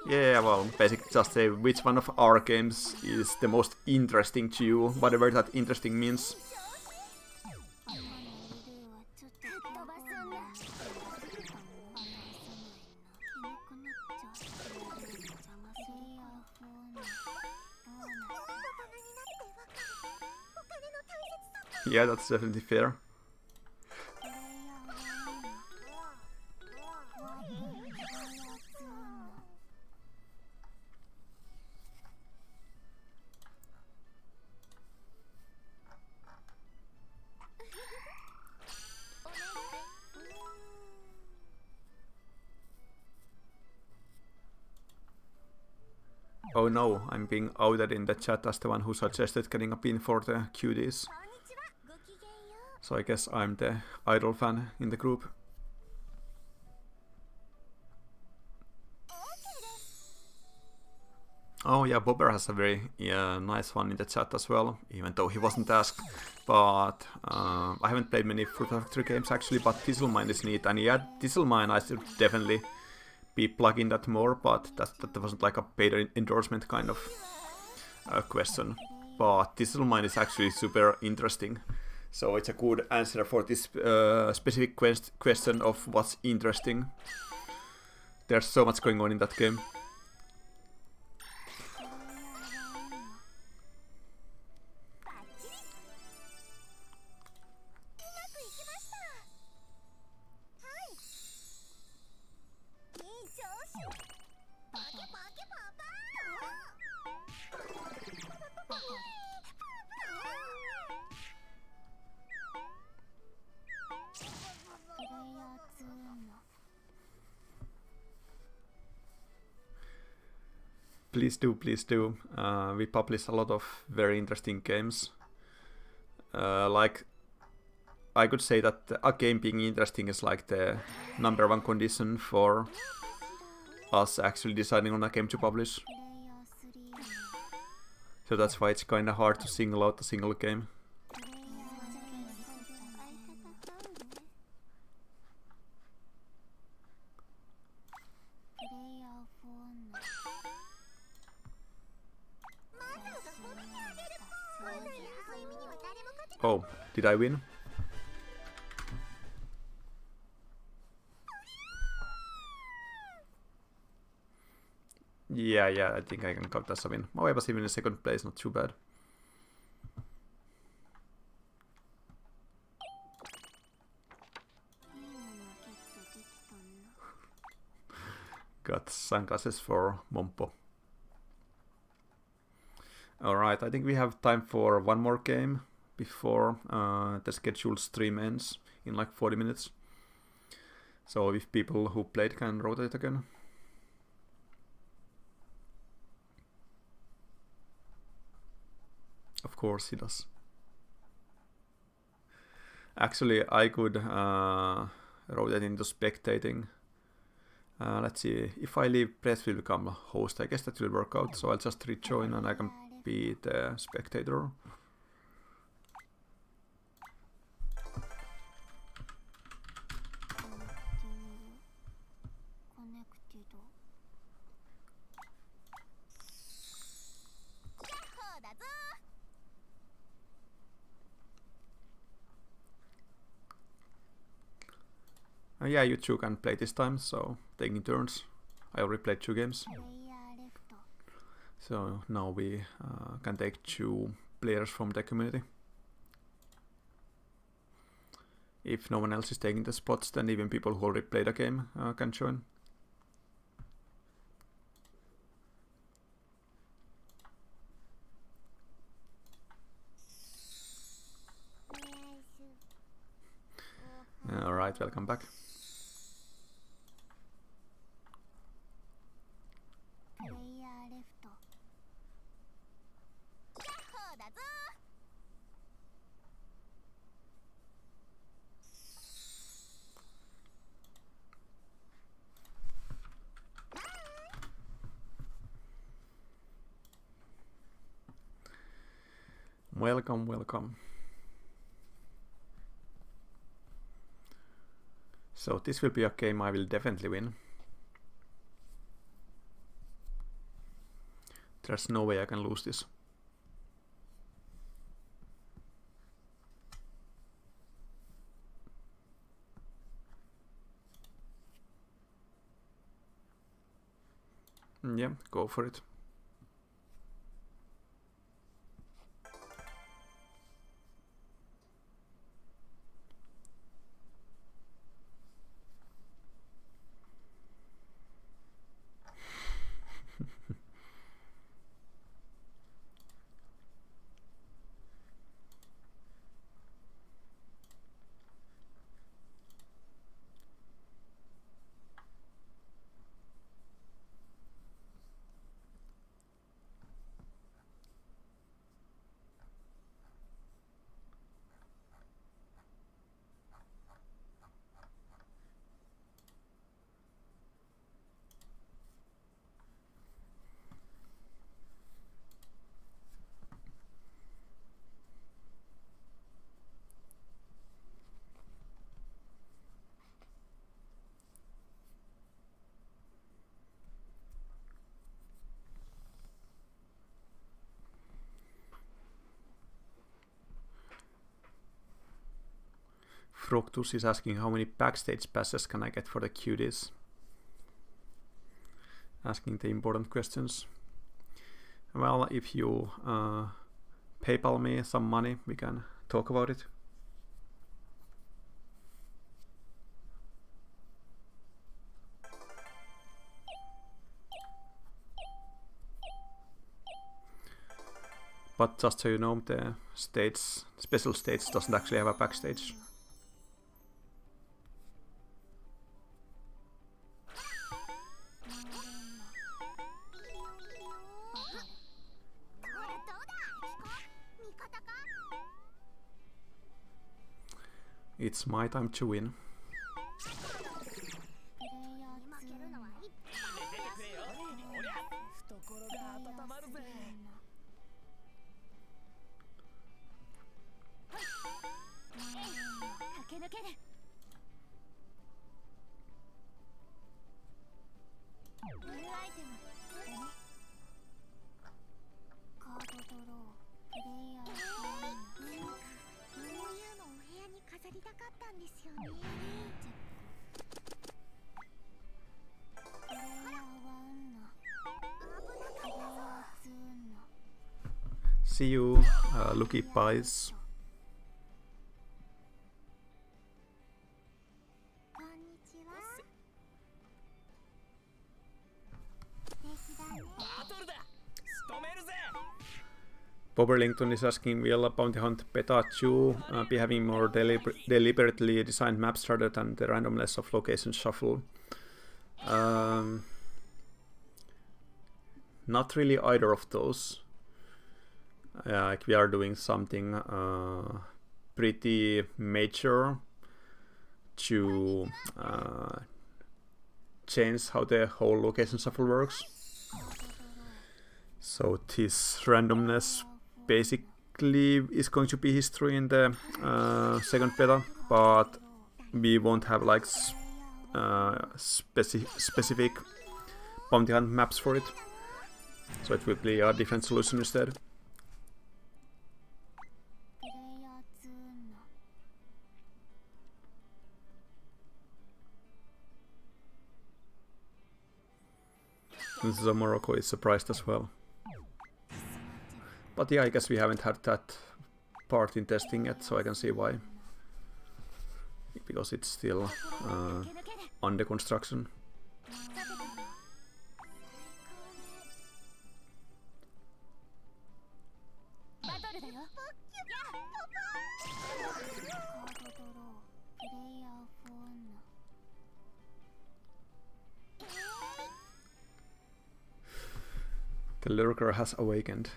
Yeah, well, basically just say which one of our games is the most interesting to you, whatever that interesting means. Yeah, that's definitely fair. Oh no, I'm being outed in the chat as the one who suggested getting a pin for the QDs. So I guess I'm the idol fan in the group. Oh yeah, Bobber has a very nice one in the chat as well, even though he wasn't asked. But I haven't played many Fruit Factory games actually, but Dieselmine is neat. And yeah, Dieselmine I should definitely be plugging that more, but that wasn't like a paid endorsement kind of question. But Dieselmine is actually super interesting. So it's a good answer for this specific question of what's interesting. There's so much going on in that game. Please do, please do. We publish a lot of very interesting games. Like, I could say that a game being interesting is like the #1 condition for us actually deciding on a game to publish. So that's why it's kinda hard to single out a single game. Oh, did I win? Yeah, I think I can count as a win. Oh, I was even in second place, not too bad. Got sunglasses for Mompo. Alright, I think we have time for one more game before the scheduled stream ends in like 40 minutes. So if people who played can rotate again. course he does. Actually, I could rotate into spectating. Let's see, if I leave Brett will become a host, I guess that will work out. So I'll just rejoin and I can be the spectator. Yeah, you two can play this time, so taking turns. I already played 2 games. So now we can take 2 players from the community. If no one else is taking the spots, then even people who already played the game can join. Alright, welcome back. Welcome, welcome. So this will be a game I will definitely win. There's no way I can lose this. Yeah, go for it. Froctus is asking how many backstage passes can I get for the cuties. Asking the important questions. Well, if you PayPal me some money, we can talk about it. But just so you know, the special stage doesn't actually have a backstage. It's my time to win. See you, Lucky Pies. Boberlington is asking, will Bounty Hunt Beta 2 be having more deliberately designed maps rather than the randomness of location shuffle? Not really either of those. like we are doing something pretty major to change how the whole location shuffle works. So this randomness basically is going to be history in the second beta, but we won't have like specific bounty hunt maps for it. So it will be a different solution instead. So Morocco is surprised as well. But yeah, I guess we haven't had that part in testing yet, so I can see why. Because it's still under construction. The lurker has awakened.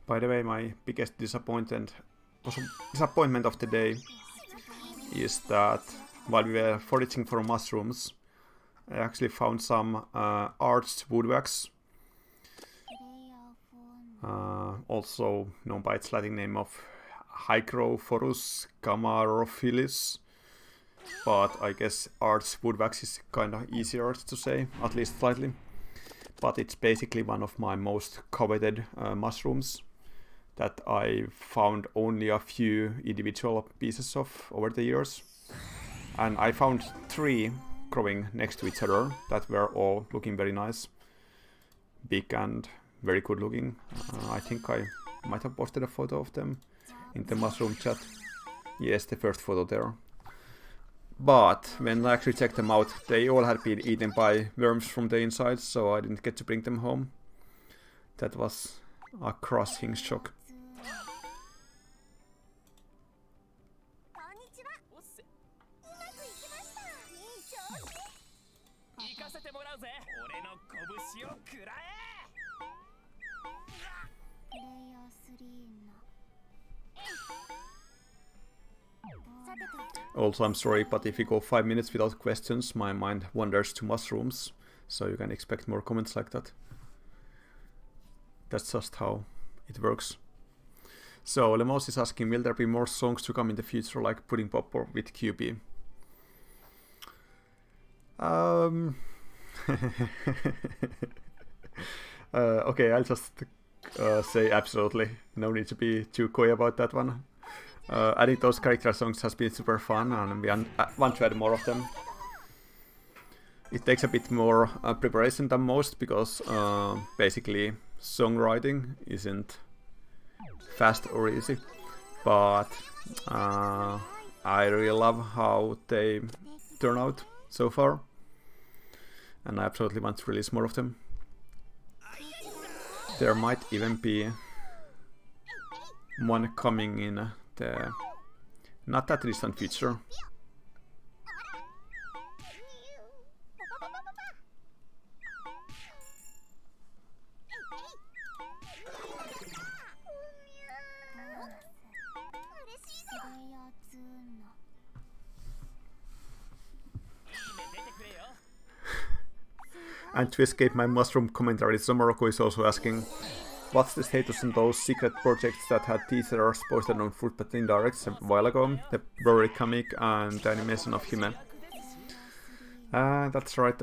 By the way, my biggest disappointment of the day is that while we were foraging for mushrooms, I actually found some arched woodwax, also known by its Latin name of Hygrophorus camarophyllus, but I guess arched woodwax is kind of easier to say, at least slightly. But it's basically one of my most coveted mushrooms that I found only a few individual pieces of over the years. And I found 3 growing next to each other that were all looking very nice, big and very good looking. I think I might have posted a photo of them in the mushroom chat. Yes, the first photo there. But when I actually checked them out, they all had been eaten by worms from the inside, so I didn't get to bring them home. That was a crushing shock. Also, I'm sorry, but if you go 5 minutes without questions, my mind wanders to mushrooms, so you can expect more comments like that. That's just how it works. So, Lemos is asking, will there be more songs to come in the future, like Pudding Pop or with QB? Okay, I'll just say absolutely. No need to be too coy about that one. Adding those character songs has been super fun, and we want to add more of them. It takes a bit more preparation than most, because basically songwriting isn't fast or easy. But I really love how they turn out so far, and I absolutely want to release more of them. There might even be one coming in the not that distant future. And to escape my mushroom commentary, Somoroko is also asking, what's the status on those secret projects that had teasers posted on Fruitbat Indirects a while ago? The Rory comic and the animation of Hime. That's right.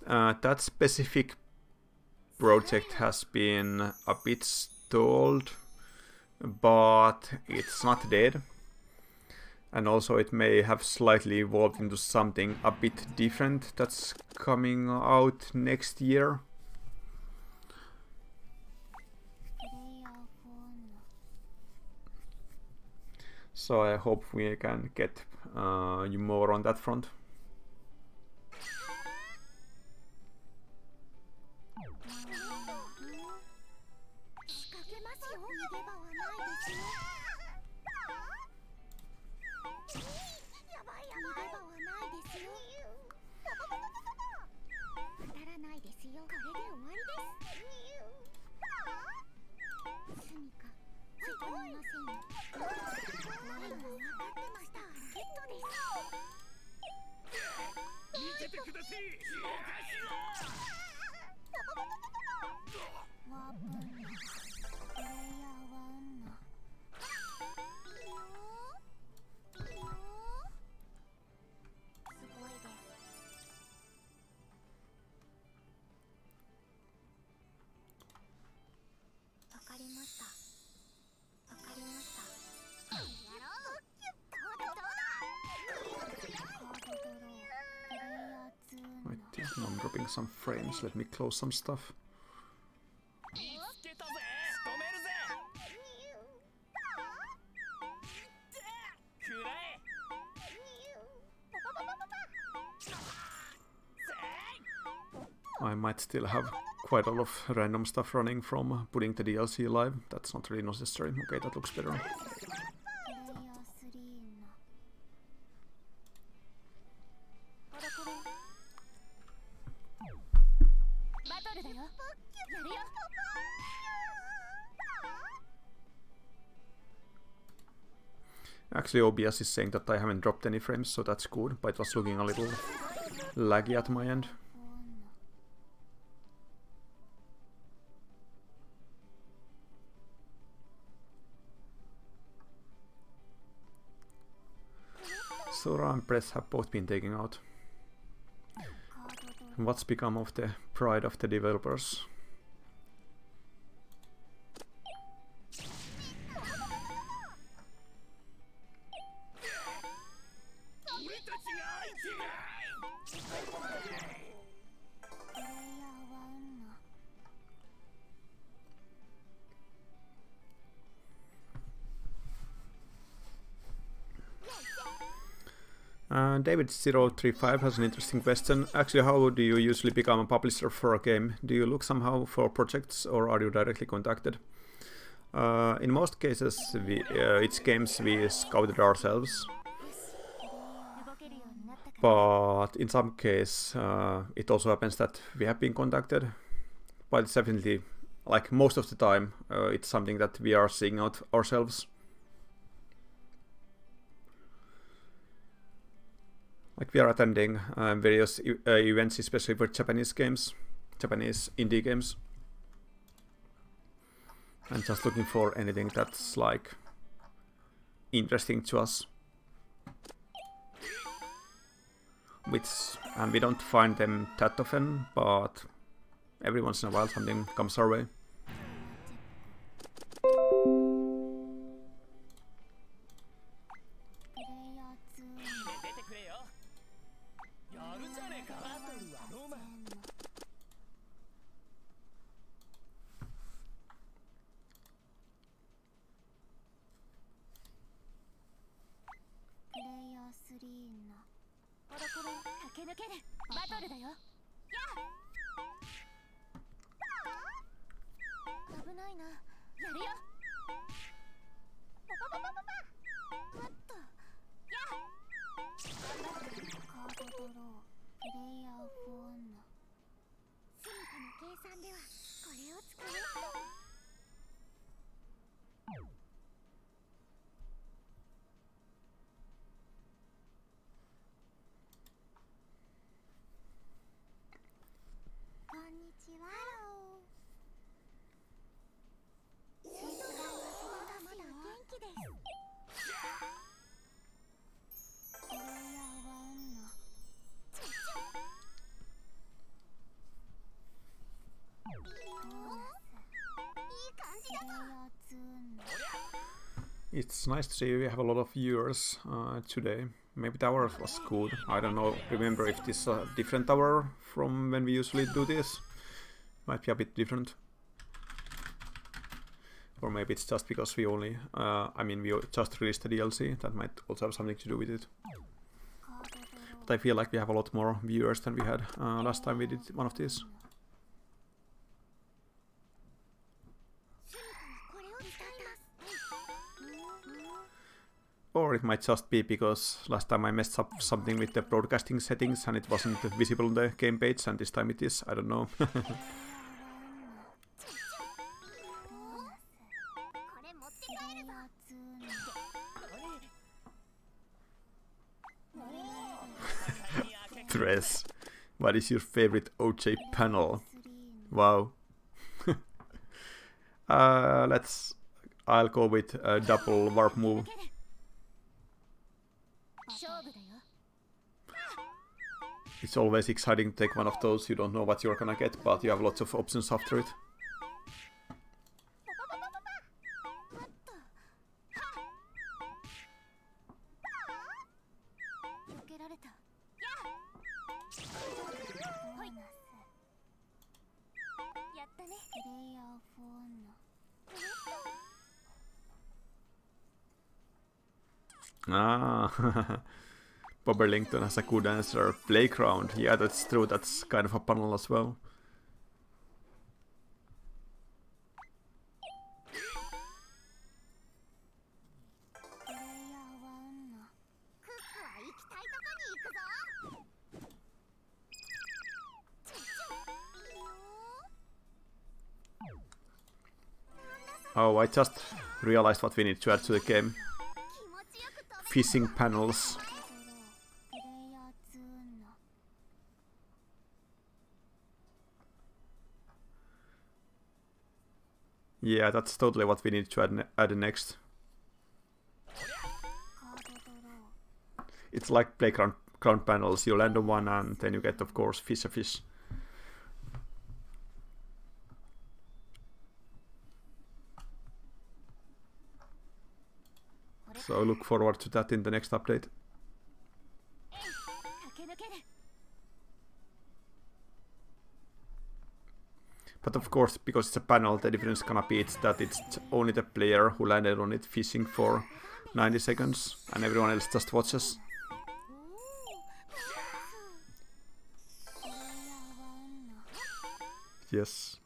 That specific project has been a bit stalled, but it's not dead. And also it may have slightly evolved into something a bit different that's coming out next year. So I hope we can get you more on that front. I'm dropping some frames, let me close some stuff. I might still have quite a lot of random stuff running from putting the DLC live. That's not really necessary. Okay, that looks better. Actually, OBS is saying that I haven't dropped any frames, so that's good, but it was looking a little laggy at my end. Sora and Press have both been taken out. What's become of the pride of the developers? David035 has an interesting question. Actually, how do you usually become a publisher for a game? Do you look somehow for projects or are you directly contacted? In most cases, it's games we scouted ourselves. But in some cases, it also happens that we have been contacted. But it's definitely, like most of the time, it's something that we are seeing out ourselves. Like we are attending various events, especially for Japanese games, Japanese indie games, and just looking for anything that's like interesting to us. And we don't find them that often, but every once in a while something comes our way. It's nice to see we have a lot of viewers today. Maybe the hour was good. I don't know. Remember if this is a different hour from when we usually do this. Might be a bit different. Or maybe it's just because we only, we just released the DLC. That might also have something to do with it. But I feel like we have a lot more viewers than we had last time we did one of these. Or it might just be because last time I messed up something with the broadcasting settings and it wasn't visible on the game page, and this time it is. I don't know. Dress. What is your favorite OJ panel? Wow. I'll go with a double warp move. It's always exciting to take one of those. You don't know what you're gonna get, but you have lots of options after it. Ah, Bobberlington has a good answer. Playground. Yeah, that's true. That's kind of a panel as well. Oh, I just realized what we need to add to the game. Fishing panels. Yeah, that's totally what we need to add next. It's like playground panels. You land on one and then you get, of course, fish. So look forward to that in the next update. But of course, because it's a panel, the difference gonna be that it's only the player who landed on it fishing for 90 seconds and everyone else just watches. Yes.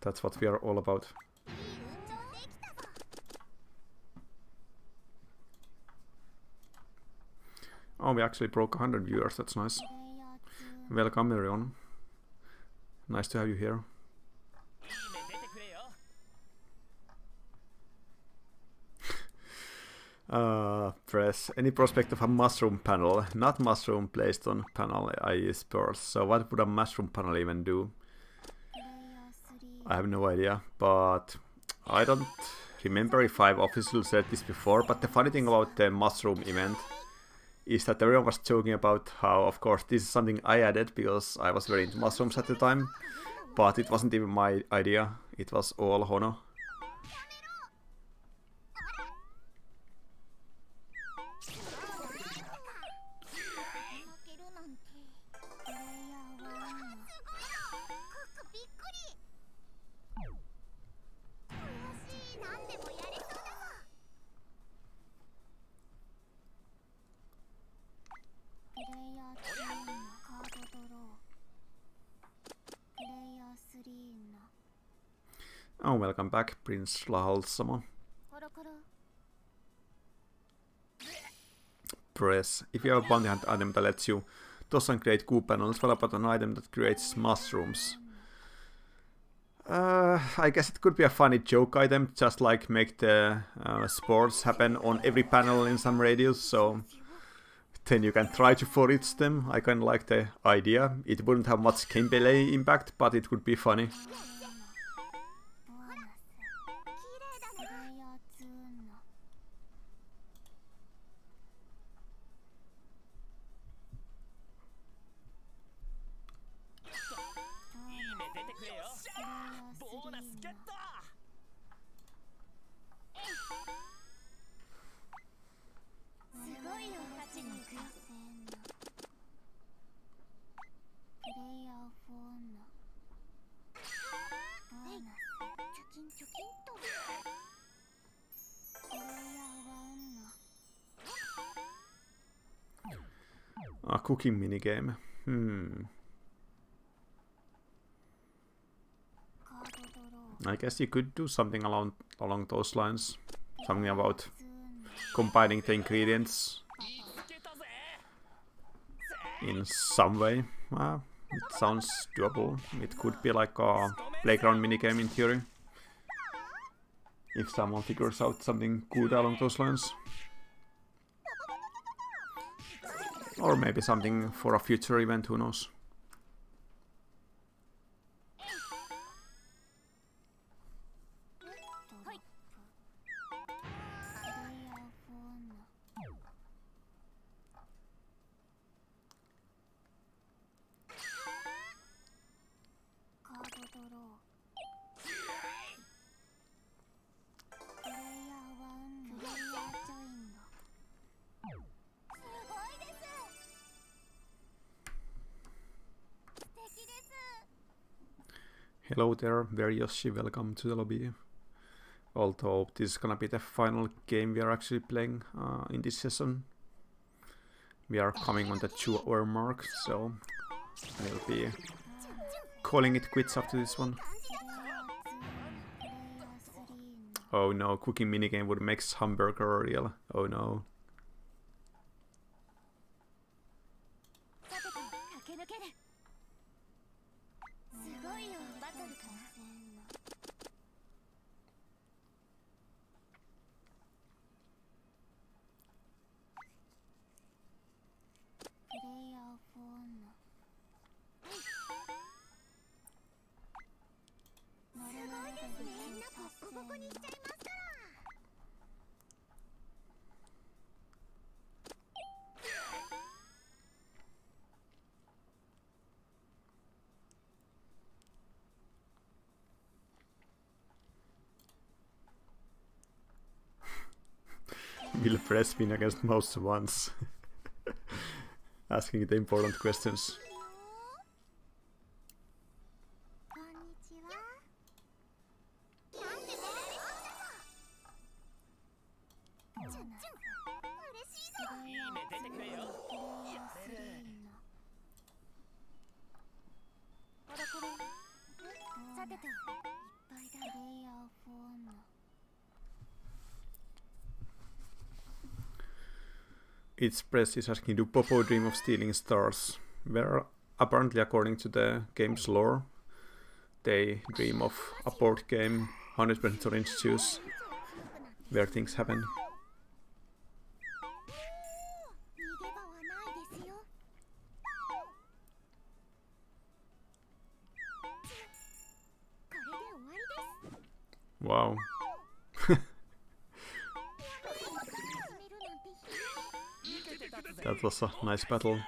That's what we are all about. Oh, we actually broke 100 viewers, that's nice. Welcome everyone. Nice to have you here. Press. Any prospect of a mushroom panel? Not mushroom placed on panel, i.e. spurs. So what would a mushroom panel even do? I have no idea, but I don't remember if I've officially said this before, but the funny thing about the mushroom event is that everyone was joking about how, of course, this is something I added because I was very into mushrooms at the time, but it wasn't even my idea, it was all Hono. Oh, welcome back, Prince Lahalsamo. Press. If you have a bounty hunt item that lets you toss and create goo panels, what about an item that creates mushrooms? I guess it could be a funny joke item, just like make the sports happen on every panel in some radius, so then you can try to forage them. I kinda like the idea. It wouldn't have much gameplay impact, but it would be funny. A cooking minigame. I guess you could do something along those lines. Something about combining the ingredients in some way. It sounds doable. It could be like a playground minigame in theory. If someone figures out something good along those lines. Or maybe something for a future event, who knows. Hello there, Yoshi, welcome to the lobby. Although this is gonna be the final game we are actually playing in this session. We are coming on the 2-hour mark, so I'll be calling it quits after this one. Oh no, cooking minigame would make hamburger real. Oh no. Will press win against mouse once? Asking the important questions. Its press is asking, do Popo dream of stealing stars? Where apparently, according to the game's lore, they dream of a board game, 100% orange juice, where things happen. Wow. That was a nice battle.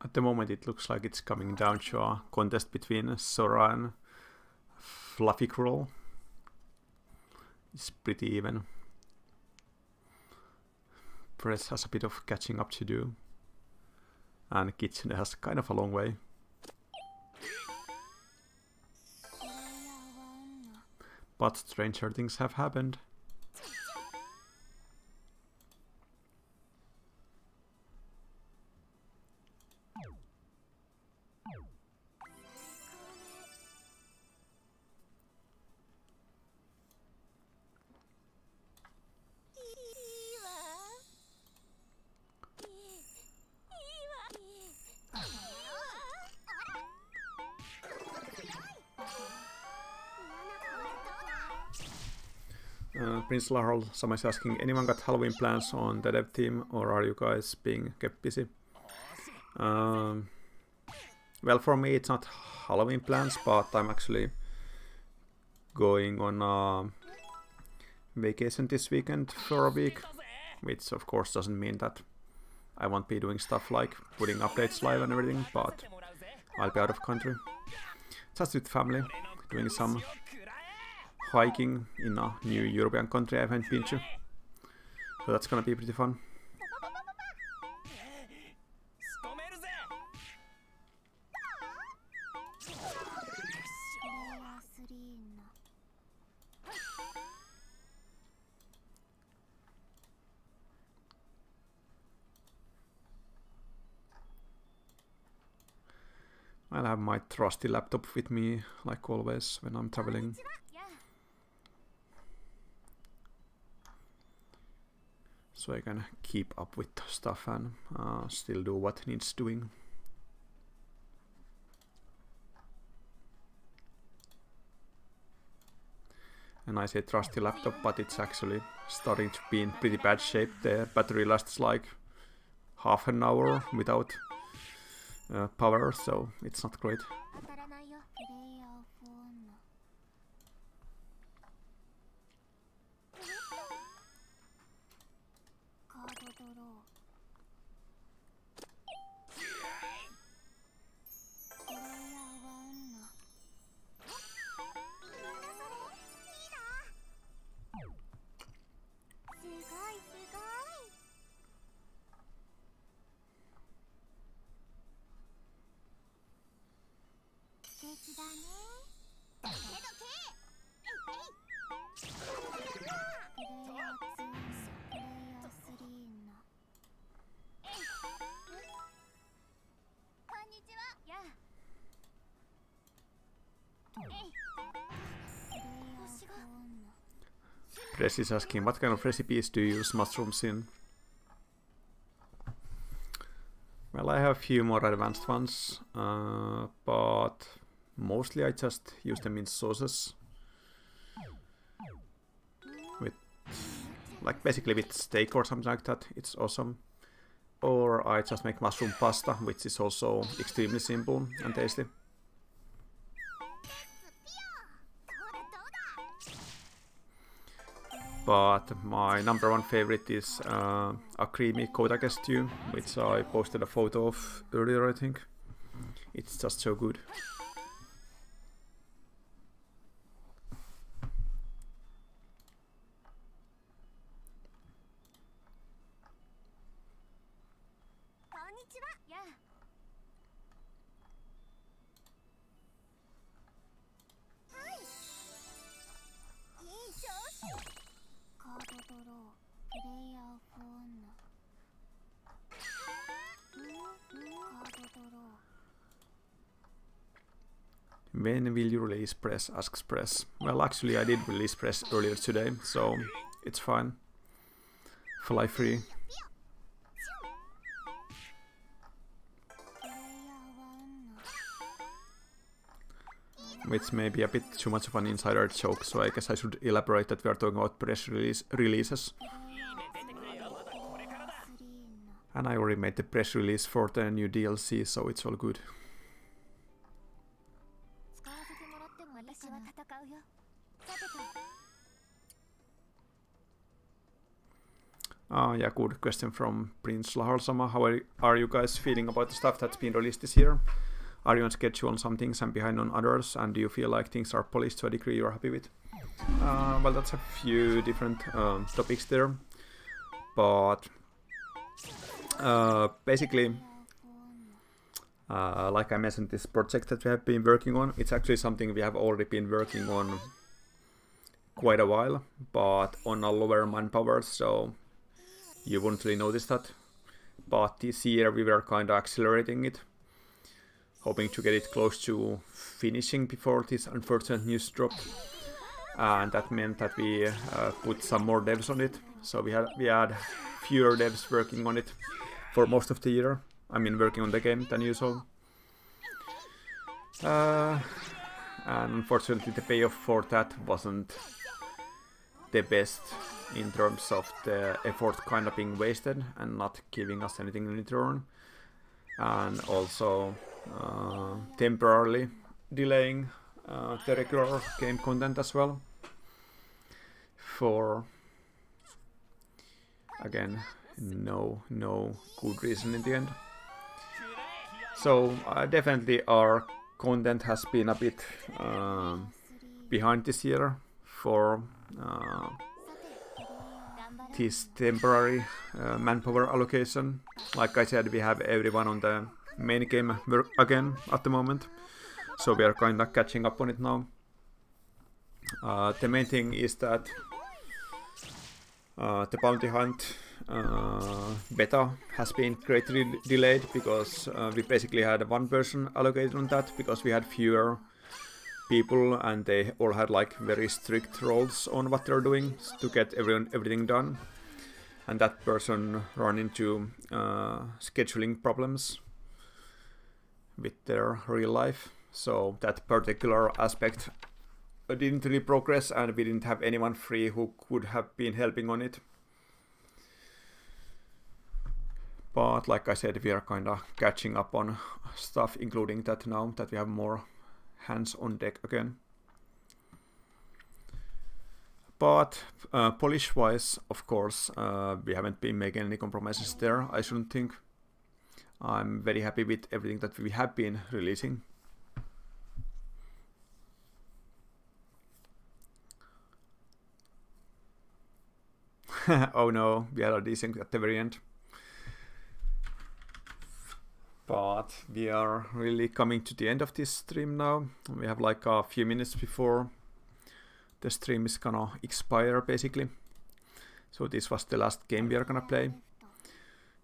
At the moment it looks like it's coming down to a contest between Sora and Fluffy Crawl. It's pretty even. Press has a bit of catching up to do. And Kitsune has kind of a long way. But stranger things have happened. Prince Laharl, someone's asking, anyone got Halloween plans on the dev team, or are you guys being kept busy? Well, for me it's not Halloween plans, but I'm actually going on a vacation this weekend for a week, which of course doesn't mean that I won't be doing stuff like putting updates live and everything, but I'll be out of country. Just with family, doing some hiking in a new European country I haven't been to. So that's gonna be pretty fun. I'll have my trusty laptop with me, like always, when I'm traveling. So I can keep up with stuff and still do what needs doing. And I say trusty laptop, but it's actually starting to be in pretty bad shape. The battery lasts like half an hour without power, so it's not great. Press is asking, what kind of recipes do you use mushrooms in? Well, I have a few more advanced ones, but mostly I just use them in sauces. With, like, basically with steak or something like that, it's awesome. Or I just make mushroom pasta, which is also extremely simple and tasty. But my #1 favorite is a creamy kotake stew, which I posted a photo of earlier, I think. It's just so good. When will you release Press? Asks Press. Well, actually I did release Press earlier today, so it's fine. Fly free. Which may be a bit too much of an insider joke, so I guess I should elaborate that we are talking about press releases. And I already made the press release for the new DLC, so it's all good. Yeah, good question from Prince Lahalsama. How are you guys feeling about the stuff that's been released this year? Are you on schedule on some things and behind on others? And do you feel like things are polished to a degree you're happy with? Well, that's a few different topics there. But basically, like I mentioned, this project that we have been working on, it's actually something we have already been working on quite a while, but on a lower manpower, so you wouldn't really notice that. But this year we were kind of accelerating it, hoping to get it close to finishing before this unfortunate news dropped. And that meant that we put some more devs on it. So we had fewer devs working on it for most of the year. I mean, working on the game than usual. And unfortunately the payoff for that wasn't the best in terms of the effort kind of being wasted and not giving us anything in return. And also temporarily delaying the regular game content as well. For, again, no good reason in the end. So definitely our content has been a bit behind this year for this temporary manpower allocation. Like I said, we have everyone on the main game work again at the moment, so we are kind of catching up on it now. The main thing is that The bounty hunt beta has been greatly delayed because we basically had one person allocated on that because we had fewer people and they all had like very strict roles on what they're doing to get everything done. And that person ran into scheduling problems with their real life. So that particular aspect didn't really progress and we didn't have anyone free who could have been helping on it. But like I said, we are kind of catching up on stuff, including that now that we have more hands on deck again. But polish-wise, of course, we haven't been making any compromises there, I shouldn't think. I'm very happy with everything that we have been releasing. Oh no, we are desync at the very end. But we are really coming to the end of this stream now. We have like a few minutes before the stream is gonna expire basically. So this was the last game we are gonna play.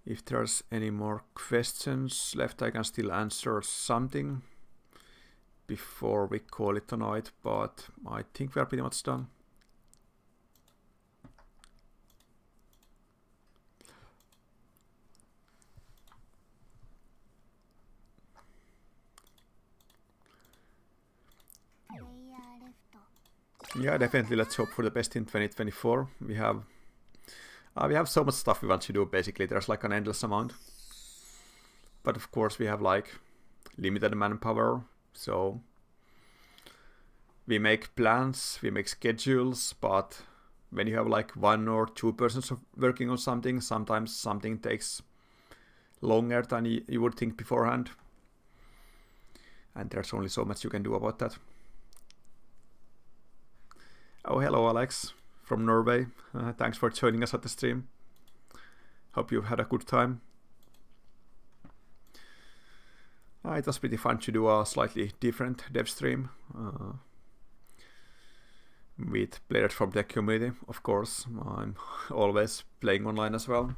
If there's any more questions left, I can still answer something before we call it a night, but I think we are pretty much done. Yeah, definitely. Let's hope for the best in 2024. We have so much stuff we want to do. Basically, there's like an endless amount. But of course, we have like limited manpower. So we make plans, we make schedules. But when you have like 1 or 2 persons working on something, sometimes something takes longer than you would think beforehand. And there's only so much you can do about that. Oh, hello, Alex from Norway. Thanks for joining us at the stream. Hope you had a good time. It was pretty fun to do a slightly different dev stream with players from the community, of course. I'm always playing online as well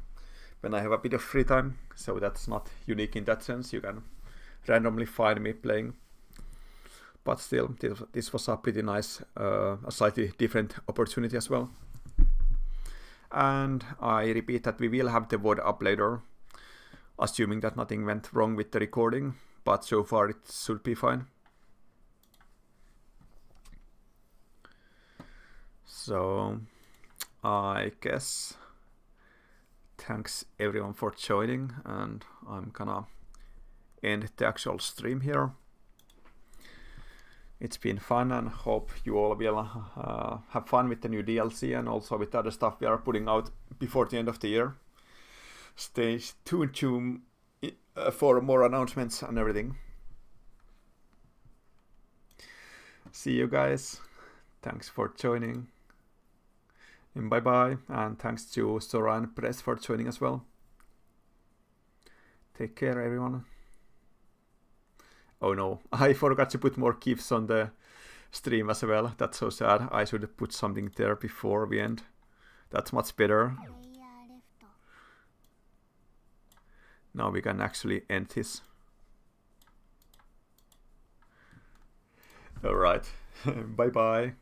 when I have a bit of free time, so that's not unique in that sense. You can randomly find me playing. But still, this was a pretty nice, a slightly different opportunity as well. And I repeat that we will have the VOD up later, assuming that nothing went wrong with the recording, but so far it should be fine. So, I guess thanks everyone for joining, and I'm gonna end the actual stream here. It's been fun and hope you all will have fun with the new DLC and also with the other stuff we are putting out before the end of the year. Stay tuned for more announcements and everything. See you guys. Thanks for joining. And bye bye. And thanks to Sora and Press for joining as well. Take care, everyone. Oh no, I forgot to put more GIFs on the stream as well. That's so sad. I should put something there before we end. That's much better. Now we can actually end this. Alright, bye bye.